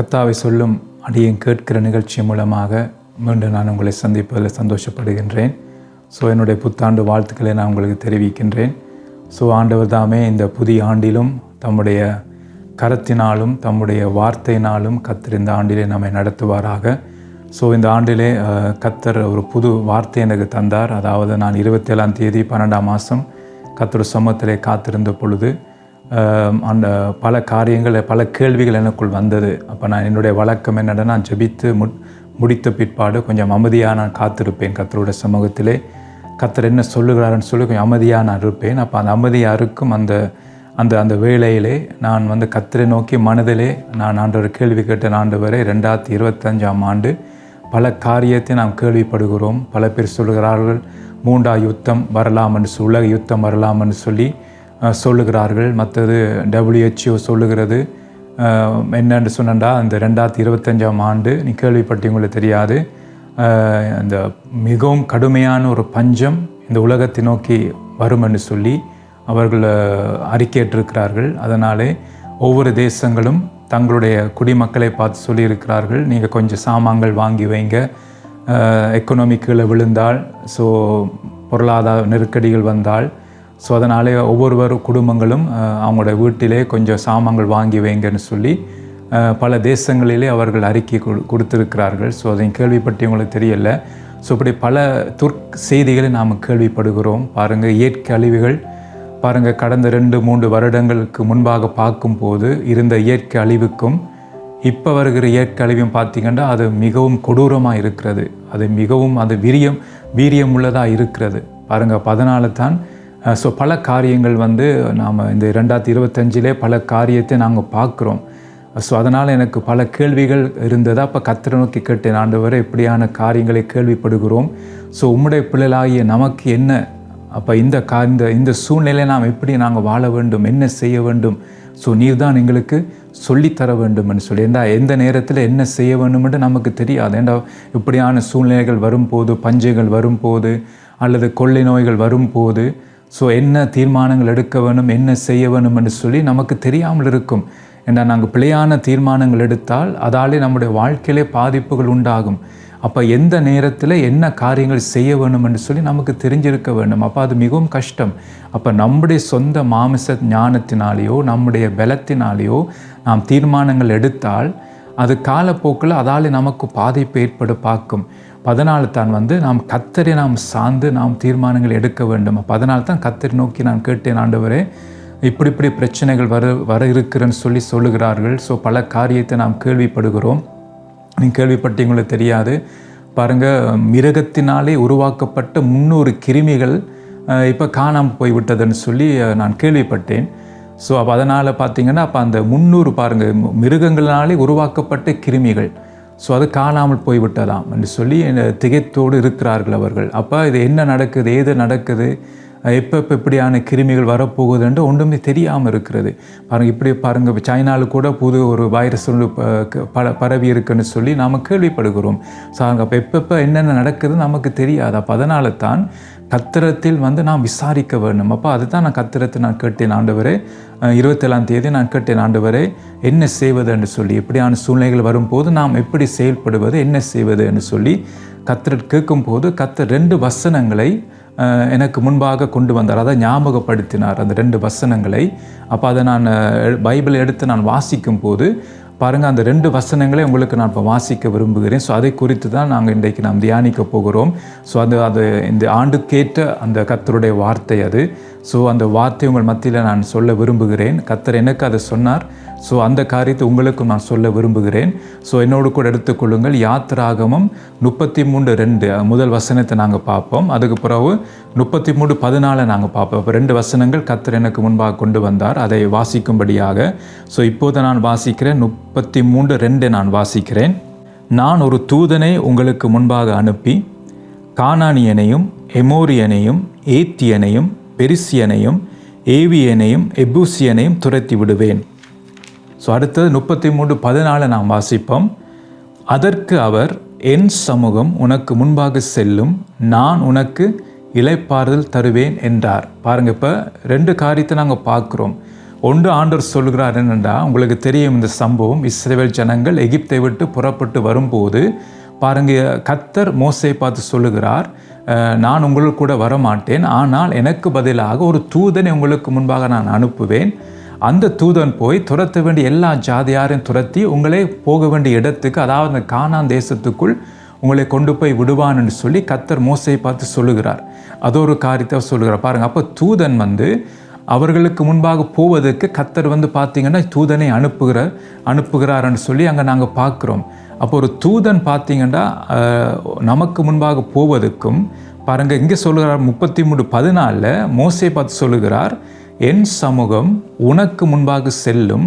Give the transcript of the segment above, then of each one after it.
கர்த்தாவை சொல்லும் அடியேன் கேட்கிற நிகழ்ச்சி மூலமாக மீண்டும் நான் உங்களை சந்திப்பதில் சந்தோஷப்படுகின்றேன். என்னுடைய புத்தாண்டு வாழ்த்துக்களை நான் உங்களுக்கு தெரிவிக்கின்றேன். ஆண்டவர் தாமே இந்த புதிய ஆண்டிலும் தம்முடைய கரத்தினாலும் தம்முடைய வார்த்தையினாலும் கர்த்தர் இந்த ஆண்டிலே நம்மை நடத்துவாராக. இந்த ஆண்டிலே கர்த்தர் ஒரு புது வார்த்தை எனக்கு தந்தார். அதாவது நான் 27ஆம் தேதி 12ஆம் மாதம் கர்த்தர் சமூகத்திலே காத்திருந்த பொழுது அந்த பல காரியங்கள் பல கேள்விகள் எனக்குள் வந்தது. அப்போ நான் என்னுடைய வழக்கம் என்னென்னா, நான் ஜெபித்து முடித்த பிற்பாடு கொஞ்சம் அமைதியாக நான் காத்திருப்பேன். கர்த்தருடைய சமூகத்திலே கர்த்தர் என்ன சொல்லுகிறாருன்னு சொல்லி கொஞ்சம் அமைதியாக நான் இருப்பேன். அப்போ அந்த அமைதியாக இருக்கும் அந்த அந்த அந்த வேளையிலே நான் கர்த்தரை நோக்கி மனதிலே நான் ஆண்டவர் கேள்வி கேட்ட ஆண்டவரே, 2025ஆம் ஆண்டு பல காரியத்தை நாம் கேள்விப்படுகிறோம். பல பேர் சொல்லுகிறார்கள் 3ஆம் யுத்தம் வரலாம் என்று உலக யுத்தம் வரலாம் என்று சொல்லி சொல்லுகிறார்கள். மற்றது WHO சொல்லுகிறது என்னென்று சொன்னா, அந்த 2025ஆம் ஆண்டு நீ கேள்விப்பட்டு உங்களுக்கு தெரியாது, அந்த மிகவும் கடுமையான ஒரு பஞ்சம் இந்த உலகத்தை நோக்கி வரும் என்று சொல்லி அவர்கள் அறிக்கையிட்டிருக்கிறார்கள். அதனாலே ஒவ்வொரு தேசங்களும் தங்களுடைய குடிமக்களை பார்த்து சொல்லியிருக்கிறார்கள், நீங்கள் கொஞ்சம் சாமான்கள் வாங்கி வைங்க, எக்கனாமிக்கில் விழுந்தால் பொருளாதார நெருக்கடிகள் வந்தால் அதனாலே ஒவ்வொரு குடும்பங்களும் அவங்களோட வீட்டிலே கொஞ்சம் சாமான்கள் வாங்கி வைங்கன்னு சொல்லி பல தேசங்களிலே அவர்கள் அறிக்கை கொடுத்திருக்கிறார்கள். அதை கேள்விப்பட்டு உங்களுக்கு தெரியலை. இப்படி பல செய்திகளை நாம் கேள்விப்படுகிறோம். பாருங்கள், இயற்கை அழிவுகள் பாருங்கள், கடந்த 2-3 வருடங்களுக்கு முன்பாக பார்க்கும்போது இருந்த இயற்கை அழிவுக்கும் இப்போ வருகிற இயற்கை அழிவும் பார்த்திங்கன்னா அது மிகவும் கொடூரமாக இருக்கிறது. அது மிகவும் வீரியம் உள்ளதாக இருக்கிறது. பாருங்கள், அதனால தான் பல காரியங்கள் நாம் இந்த 2025 பல காரியத்தை நாங்கள் பார்க்குறோம். அதனால் எனக்கு பல கேள்விகள் இருந்தது. அப்போ கர்த்தரை நோக்கி கேட்டேன், ஆண்டவரே, இப்படியான காரியங்களை கேள்விப்படுகிறோம். உம்முடைய பிள்ளைகளாகிய நமக்கு என்ன, அப்போ இந்த சூழ்நிலையை நாம் எப்படி நாங்கள் வாழ வேண்டும், என்ன செய்ய வேண்டும், நீர் தான் எங்களுக்கு சொல்லித்தர வேண்டும்னு சொல்லி. எந்த நேரத்தில் என்ன செய்ய வேண்டும் என்று நமக்கு தெரியாது. இப்படியான சூழ்நிலைகள் வரும்போது, பஞ்சங்கள் வரும்போது அல்லது கொள்ளை நோய்கள் வரும்போது என்ன தீர்மானங்கள் எடுக்க வேணும், என்ன செய்ய வேணும் என்று சொல்லி நமக்கு தெரியாமல் இருக்கும். நாங்கள் பிழையான தீர்மானங்கள் எடுத்தால் அதாலே நம்முடைய வாழ்க்கையிலே பாதிப்புகள் உண்டாகும். அப்போ எந்த நேரத்தில் என்ன காரியங்கள் செய்ய வேணும் என்று சொல்லி நமக்கு தெரிஞ்சிருக்க வேண்டும். அப்போ அது மிகவும் கஷ்டம். அப்போ நம்முடைய சொந்த மாமிச ஞானத்தினாலேயோ நம்முடைய பலத்தினாலேயோ நாம் தீர்மானங்கள் எடுத்தால் அது காலப்போக்கில் அதாலே நமக்கு பாதிப்பு ஏற்பட பார்க்கும். அதனால தான் நாம் கர்த்தரை நாம் சார்ந்து நாம் தீர்மானங்கள் எடுக்க வேண்டும். அப்போ அதனால தான் கர்த்தரை நோக்கி நான் கேட்டேன், ஆண்டவரே, இப்படி பிரச்சனைகள் வர இருக்கிறேன்னு சொல்லுகிறார்கள். பல காரியத்தை நாம் கேள்விப்படுகிறோம். நீங்கள் கேள்விப்பட்டீங்களுக்கு தெரியாது. பாருங்கள், மிருகத்தினாலே உருவாக்கப்பட்ட 300 கிருமிகள் இப்போ காணாமல் போய்விட்டதுன்னு சொல்லி நான் கேள்விப்பட்டேன். அப்போ அதனால் பார்த்திங்கன்னா அப்போ அந்த 300 பாருங்கள் மிருகங்களாலே உருவாக்கப்பட்ட கிருமிகள் அது காணாமல் போய்விட்டதாம் என்று சொல்லி திகைத்தோடு இருக்கிறார்கள் அவர்கள். அப்போ இது என்ன நடக்குது, ஏது நடக்குது, எப்போ இப்படியான கிருமிகள் வரப்போகுது என்று ஒன்றுமே தெரியாமல் இருக்கிறது. பாருங்கள் சைனாவில் கூட புது ஒரு வைரஸ் பரவி இருக்குன்னு சொல்லி நாம் கேள்விப்படுகிறோம். அப்போ எப்போ என்னென்ன நடக்குது நமக்கு தெரியாது. அப்போ அதனால தான் கர்த்தரத்தில் நாம் விசாரிக்க வேண்டும். அப்போ அதுதான் நான் கர்த்தரத்தை நான் கேட்டேன், ஆண்டவரே, 27ஆம் தேதி நான் கேட்டேன், ஆண்டவரே, என்ன செய்வது என்று சொல்லி, எப்படியான சூழ்நிலைகள் வரும்போது நாம் எப்படி செயல்படுவது, என்ன செய்வது என்று சொல்லி கர்த்தர் கேட்கும்போது கர்த்தர் 2 வசனங்களை எனக்கு முன்பாக கொண்டு வந்தார். அதை ஞாபகப்படுத்தினார், அந்த 2 வசனங்களை. அப்போ அதை நான் பைபிள் எடுத்து நான் வாசிக்கும் போது பாருங்கள், அந்த 2 வசனங்களை உங்களுக்கு நான் இப்போ வாசிக்க விரும்புகிறேன். அதை குறித்து தான் நாங்கள் இன்றைக்கு நாம் தியானிக்க போகிறோம். அது இந்த ஆண்டுக்கேற்ற அந்த கர்த்தருடைய வார்த்தை அது. அந்த வார்த்தை உங்கள் மத்தியில் நான் சொல்ல விரும்புகிறேன். கர்த்தர் எனக்கு அதை சொன்னார். அந்த காரியத்தை உங்களுக்கும் நான் சொல்ல விரும்புகிறேன். என்னோடு கூட எடுத்துக்கொள்ளுங்கள். யாத்திராகமம் 33:2 முதல் வசனத்தை நாங்கள் பார்ப்போம். அதுக்கு பிறகு 33:14 நாங்கள் பார்ப்போம். இப்போ 2 வசனங்கள் கர்த்தர் எனக்கு முன்பாக கொண்டு வந்தார், அதை வாசிக்கும்படியாக. இப்போது நான் வாசிக்கிறேன். 33:2 நான் வாசிக்கிறேன். நான் ஒரு தூதனை உங்களுக்கு முன்பாக அனுப்பி கானானியனையும் எமோரியனையும் ஏத்தியனையும் பெரிசியனையும் ஏவியனையும் எபூசியனையும் துரத்தி விடுவேன். அடுத்தது 33:14 நாம் வாசிப்போம். அதற்கு அவர், என் சமூகம் உனக்கு முன்பாக செல்லும், நான் உனக்கு இளைப்பாறுதல் தருவேன் என்றார். பாருங்கள், இப்போ 2 காரியத்தை நாங்கள் பார்க்குறோம். ஒன்று ஆண்டவர் சொல்கிறார் என்னென்னா, உங்களுக்கு தெரியும் இந்த சம்பவம். இஸ்ரவேல் ஜனங்கள் எகிப்தை விட்டு புறப்பட்டு வரும்போது பாருங்க, கர்த்தர் மோசேயை பார்த்து சொல்லுகிறார், நான் உங்களுக்கு கூட வரமாட்டேன், ஆனால் எனக்கு பதிலாக ஒரு தூதனை உங்களுக்கு முன்பாக நான் அனுப்புவேன். அந்த தூதன் போய் துரத்த வேண்டிய எல்லா ஜாதியாரையும் துரத்தி உங்களே போக வேண்டிய இடத்துக்கு, அதாவது அந்த கானான் தேசத்துக்குள் உங்களை கொண்டு போய் விடுவான் என்று சொல்லி கர்த்தர் மோசேயை பார்த்து சொல்லுகிறார். அது ஒரு காரியத்தை சொல்லுகிறார் பாருங்க. அப்போ தூதன் அவர்களுக்கு முன்பாக போவதற்கு கர்த்தர் பார்த்தீங்கன்னா தூதனை அனுப்புகிறார்ன்னு சொல்லி அங்கே நாங்கள் பார்க்குறோம். அப்போ ஒரு தூதன் பார்த்தீங்கன்னா நமக்கு முன்பாக போவதற்கும் பாருங்கள், இங்கே சொல்லுகிறார் 33:14 மோசே பார்த்து சொல்லுகிறார், என் சமூகம் உனக்கு முன்பாக செல்லும்,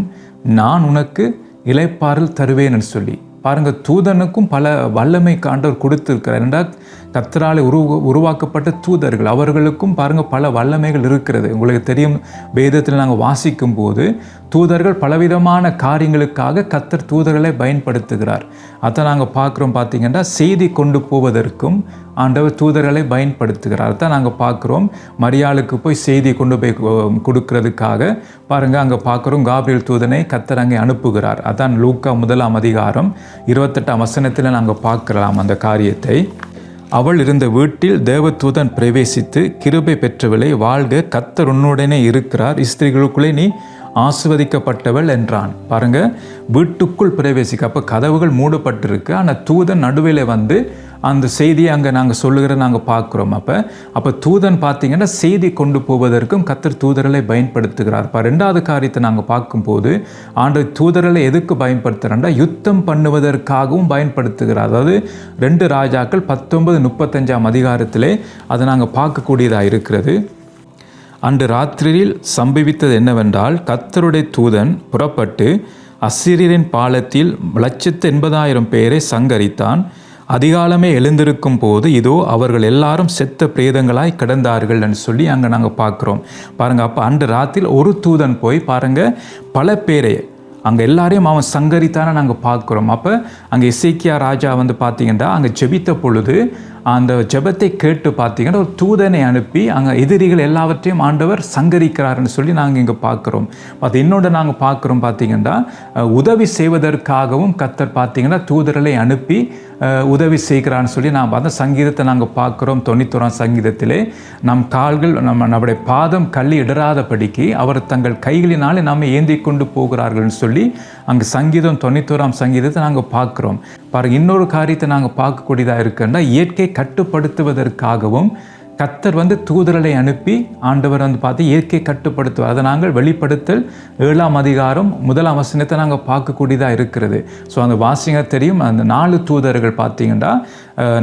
நான் உனக்கு இளைப்பாறல் தருவேன்னு சொல்லி. பாருங்கள், தூதனுக்கும் பல வல்லமை ஆண்டவர் கொடுத்துருக்கிறார். என்றால் கர்த்தரால் உருவாக்கப்பட்ட தூதர்கள், அவர்களுக்கும் பாருங்கள் பல வல்லமைகள் இருக்கிறது. உங்களுக்கு தெரியும், வேதத்தில் நாங்கள் வாசிக்கும் போது தூதர்கள் பலவிதமான காரியங்களுக்காக கர்த்தர் தூதர்களை பயன்படுத்துகிறார். அதை நாங்கள் பார்க்குறோம். பார்த்தீங்கன்னா செய்தி கொண்டு போவதற்கும் ஆண்டவர் தூதர்களை பயன்படுத்துகிறார். தான் நாங்கள் பார்க்குறோம். மரியாளுக்கு போய் செய்தி கொண்டு போய் கொடுக்கறதுக்காக பாருங்கள் அங்கே பார்க்குறோம், காபிரியேல் தூதனை கர்த்தர் அங்கே அனுப்புகிறார். அதான் லூக்கா 1:28 நாங்கள் பார்க்கலாம் அந்த காரியத்தை. அவள் இருந்த வீட்டில் தேவதூதன் பிரவேசித்து, கிருபை பெற்றவளை வாழ்க, கர்த்தர் உன்னுடனே இருக்கிறார், ஸ்திரீகளுக்குள்ளே நீ ஆசிர்வதிக்கப்பட்டவள் என்றான். பாருங்க, வீட்டுக்குள் பிரவேசிக்க. அப்போ கதவுகள் மூடப்பட்டிருக்கு, ஆனால் தூதன் நடுவில் அந்த செய்தியை அங்கே நாங்கள் நாங்கள் பார்க்குறோம். அப்போ தூதன் பார்த்தீங்கன்னா செய்தி கொண்டு போவதற்கும் கர்த்தர் தூதர்களை பயன்படுத்துகிறார். இப்போ ரெண்டாவது காரியத்தை நாங்கள் பார்க்கும்போது ஆண்டவர் தூதர்களை எதுக்கு பயன்படுத்துகிறார்னா யுத்தம் பண்ணுவதற்காகவும் பயன்படுத்துகிறார். அதாவது 2 ராஜாக்கள் 19:35 அதை நாங்கள் பார்க்கக்கூடியதாக இருக்கிறது. அன்று ராத்திரியில் சம்பவித்தது என்னவென்றால், கர்த்தருடைய தூதன் புறப்பட்டு அசீரியரின் பாலத்தில் 180,000 பேரை சங்கரித்தான். அதிகாலமே எழுந்திருக்கும் போது இதோ அவர்கள் எல்லாரும் செத்த பிரேதங்களாய் கிடந்தார்கள் என்று சொல்லி அங்கே நாங்கள் பார்க்குறோம். பாருங்கள், அப்போ அன்று ராத்திரியில் ஒரு தூதன் போய் பாருங்கள் பல பேரை அங்கே எல்லாரையும் அவன் சங்கரித்தான நாங்கள் பார்க்குறோம். அப்போ அங்கே எசேக்கியா ராஜா பார்த்தீங்கன்னா அங்கே ஜெபித்த பொழுது அந்த ஜெபத்தை கேட்டு பார்த்தீங்கன்னா ஒரு தூதனை அனுப்பி அங்கே எதிரிகள் எல்லாவற்றையும் ஆண்டவர் சங்கரிக்கிறார்னு சொல்லி நாங்கள் இங்கே பார்க்குறோம். அது இன்னொன்று நாங்கள் பார்க்குறோம். பார்த்தீங்கன்னா உதவி செய்வதற்காகவும் கர்த்தர் பார்த்தீங்கன்னா தூதர்களை அனுப்பி உதவி செய்கிறான்னு சொல்லி நாம் அந்த சங்கீதத்தை நாங்கள் பார்க்குறோம். 91 சங்கீதத்திலே நம் கால்கள் நம்முடைய பாதம் கல்லி இடராதபடிக்கு அவர் தங்கள் கைகளினாலே நாம் ஏந்தி கொண்டு போகிறார்கள்னு சொல்லி அங்கே சங்கீதம் 91 சங்கீதத்தை நாங்கள் பார்க்குறோம். பாருங்கள், இன்னொரு காரியத்தை நாங்கள் பார்க்கக்கூடியதாக இருக்குன்னா இயற்கை கட்டுப்படுத்துவதற்காகவும் கர்த்தர் தூதர்களை அனுப்பி ஆண்டவர் பார்த்து இயற்கை கட்டுப்படுத்துவார். அதை நாங்கள் வெளிப்படுத்தல் 7ஆம் அதிகாரம் 1ஆம் வசனத்தை நாங்கள் பார்க்கக்கூடியதாக இருக்கிறது. ஸோ அந்த வாசிங்க தெரியும், அந்த 4 தூதர்கள் பார்த்தீங்கன்னா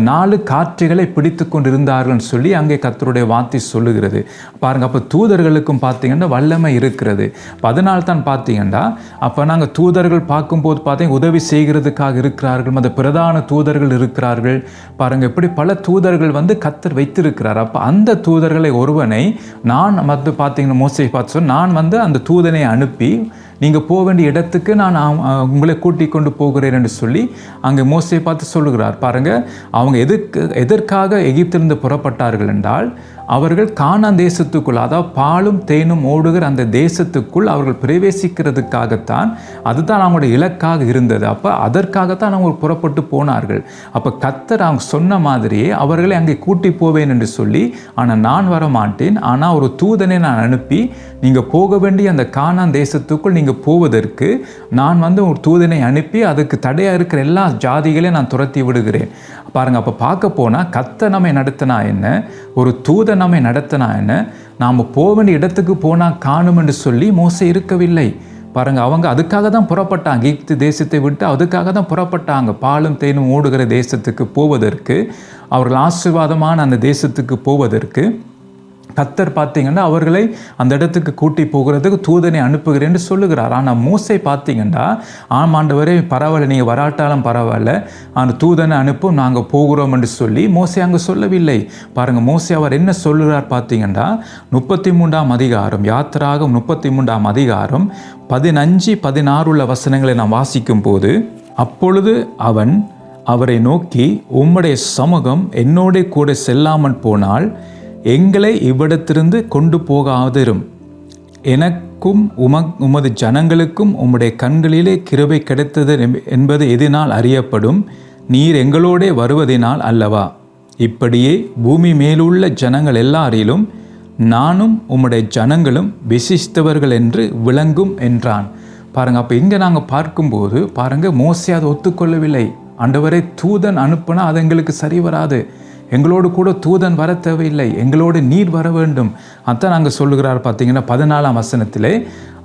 4 காற்றுகளை பிடித்து கொண்டு இருந்தார்கள்னு சொல்லி அங்கே கர்த்தருடைய வார்த்தை சொல்லுகிறது. பாருங்கள், அப்போ தூதர்களுக்கும் பார்த்தீங்கன்னா வல்லமை இருக்கிறது. அதனால தான் பார்த்தீங்கன்னா அப்போ நாங்கள் தூதர்கள் பார்க்கும்போது பார்த்தீங்கன்னா உதவி செய்கிறதுக்காக இருக்கிறார்கள், அந்த பிரதான தூதர்கள் இருக்கிறார்கள். பாருங்கள், இப்படி பல தூதர்கள் கர்த்தர் வைத்திருக்கிறார். அப்போ அந்த தூதர்களை ஒருவனை நான் பார்த்தீங்கன்னா மோசே பார்த்து சொன்ன, நான் அந்த தூதனை அனுப்பி நீங்கள் போக வேண்டிய இடத்துக்கு நான் உங்களை கூட்டிக் கொண்டு போகிறேன் என்று சொல்லி அங்கே மோசே பார்த்து சொல்லுகிறார். பாருங்கள், அவங்க எதற்காக எகிப்திலிருந்து புறப்பட்டார்கள் என்றால் அவர்கள் கானான் தேசத்துக்குள், அதாவது பாலும் தேனும் ஓடுகிற அந்த தேசத்துக்குள் அவர்கள் பிரவேசிக்கிறதுக்காகத்தான், அதுதான் அவங்களுடைய இலக்காக இருந்தது. அப்போ அதற்காகத்தான் அவங்க புறப்பட்டு போனார்கள். அப்போ கர்த்தர் அவங்க சொன்ன மாதிரியே அவர்களை அங்கே கூட்டி போவேன் என்று சொல்லி, ஆனால் நான் வர மாட்டேன், ஆனால் ஒரு தூதனை நான் அனுப்பி நீங்கள் போக வேண்டிய அந்த கானான் தேசத்துக்குள் நீங்கள் போவதற்கு நான் ஒரு தூதனை அனுப்பி அதுக்கு தடையாக இருக்கிற எல்லா ஜாதிகளையும் நான் துரத்தி விடுகிறேன். பாருங்கள், அப்போ பார்க்க போனால் கர்த்தர் நம்மை நடத்தினா என்ன, ஒரு தூதன் நம்மை நடத்தினா என்ன, நாம் போக வேண்டிய இடத்துக்கு போனால் காணும் என்று சொல்லி மோசே இருக்கவில்லை. பாருங்கள், அவங்க அதுக்காக தான் புறப்பட்டாங்க, எகிப்து தேசத்தை விட்டு அதுக்காக தான் புறப்பட்டாங்க. பாலும் தேனும் ஓடுகிற தேசத்துக்கு போவதற்கு, அவர்கள் ஆசீர்வாதமான அந்த தேசத்துக்கு போவதற்கு கர்த்தர் பார்த்தீங்கன்னா அவர்களை அந்த இடத்துக்கு கூட்டி போகிறதுக்கு தூதனை அனுப்புகிறேன்னு சொல்லுகிறார். ஆனால் மோசே பார்த்தீங்கன்னா ஆண்டவரே பரவாயில்ல, நீங்கள் வராட்டாலும் பரவாயில்ல, அந்த தூதனை அனுப்பும், நாங்கள் போகிறோம் என்று சொல்லி மோசே அங்கே சொல்லவில்லை. பாருங்கள், மோசே அவர் என்ன சொல்லுகிறார் பார்த்தீங்கன்னா 33ஆம் அதிகாரம், யாத்திராகம் 33ஆம் அதிகாரம் 15-16 வசனங்களை நாம் வாசிக்கும் போது, அப்பொழுது அவன் அவரை நோக்கி, உம்முடைய சமூகம் என்னோட கூட செல்லாமல் போனால் எங்களை இவ்விடத்திலிருந்து கொண்டு போகாதிரும், உமக்கும் உமது ஜனங்களுக்கும் உம்முடைய கண்களிலே கிருபை கிடைத்தது என்பது எதினால் அறியப்படும், நீர் எங்களோடே வருவதினால் அல்லவா? இப்படியே பூமி மேலுள்ள ஜனங்கள் எல்லாரிலும் நானும் உம்முடைய ஜனங்களும் விசிஷ்டவர்கள் என்று விளங்கும் என்றான். பாருங்கள், அப்போ இங்கே நாங்கள் பார்க்கும்போது பாருங்கள், மோசே அதை ஒத்துக்கொள்ளவில்லை. ஆண்டவரே, தூதன் அனுப்புனா அது எங்களுக்கு சரி வராது, எங்களோடு கூட தூதன் வர தேவையில்லை, எங்களோடு நீர் வர வேண்டும். அதான் நாங்கள் சொல்லுகிறார். பார்த்தீங்கன்னா 14ஆம் வசனத்திலே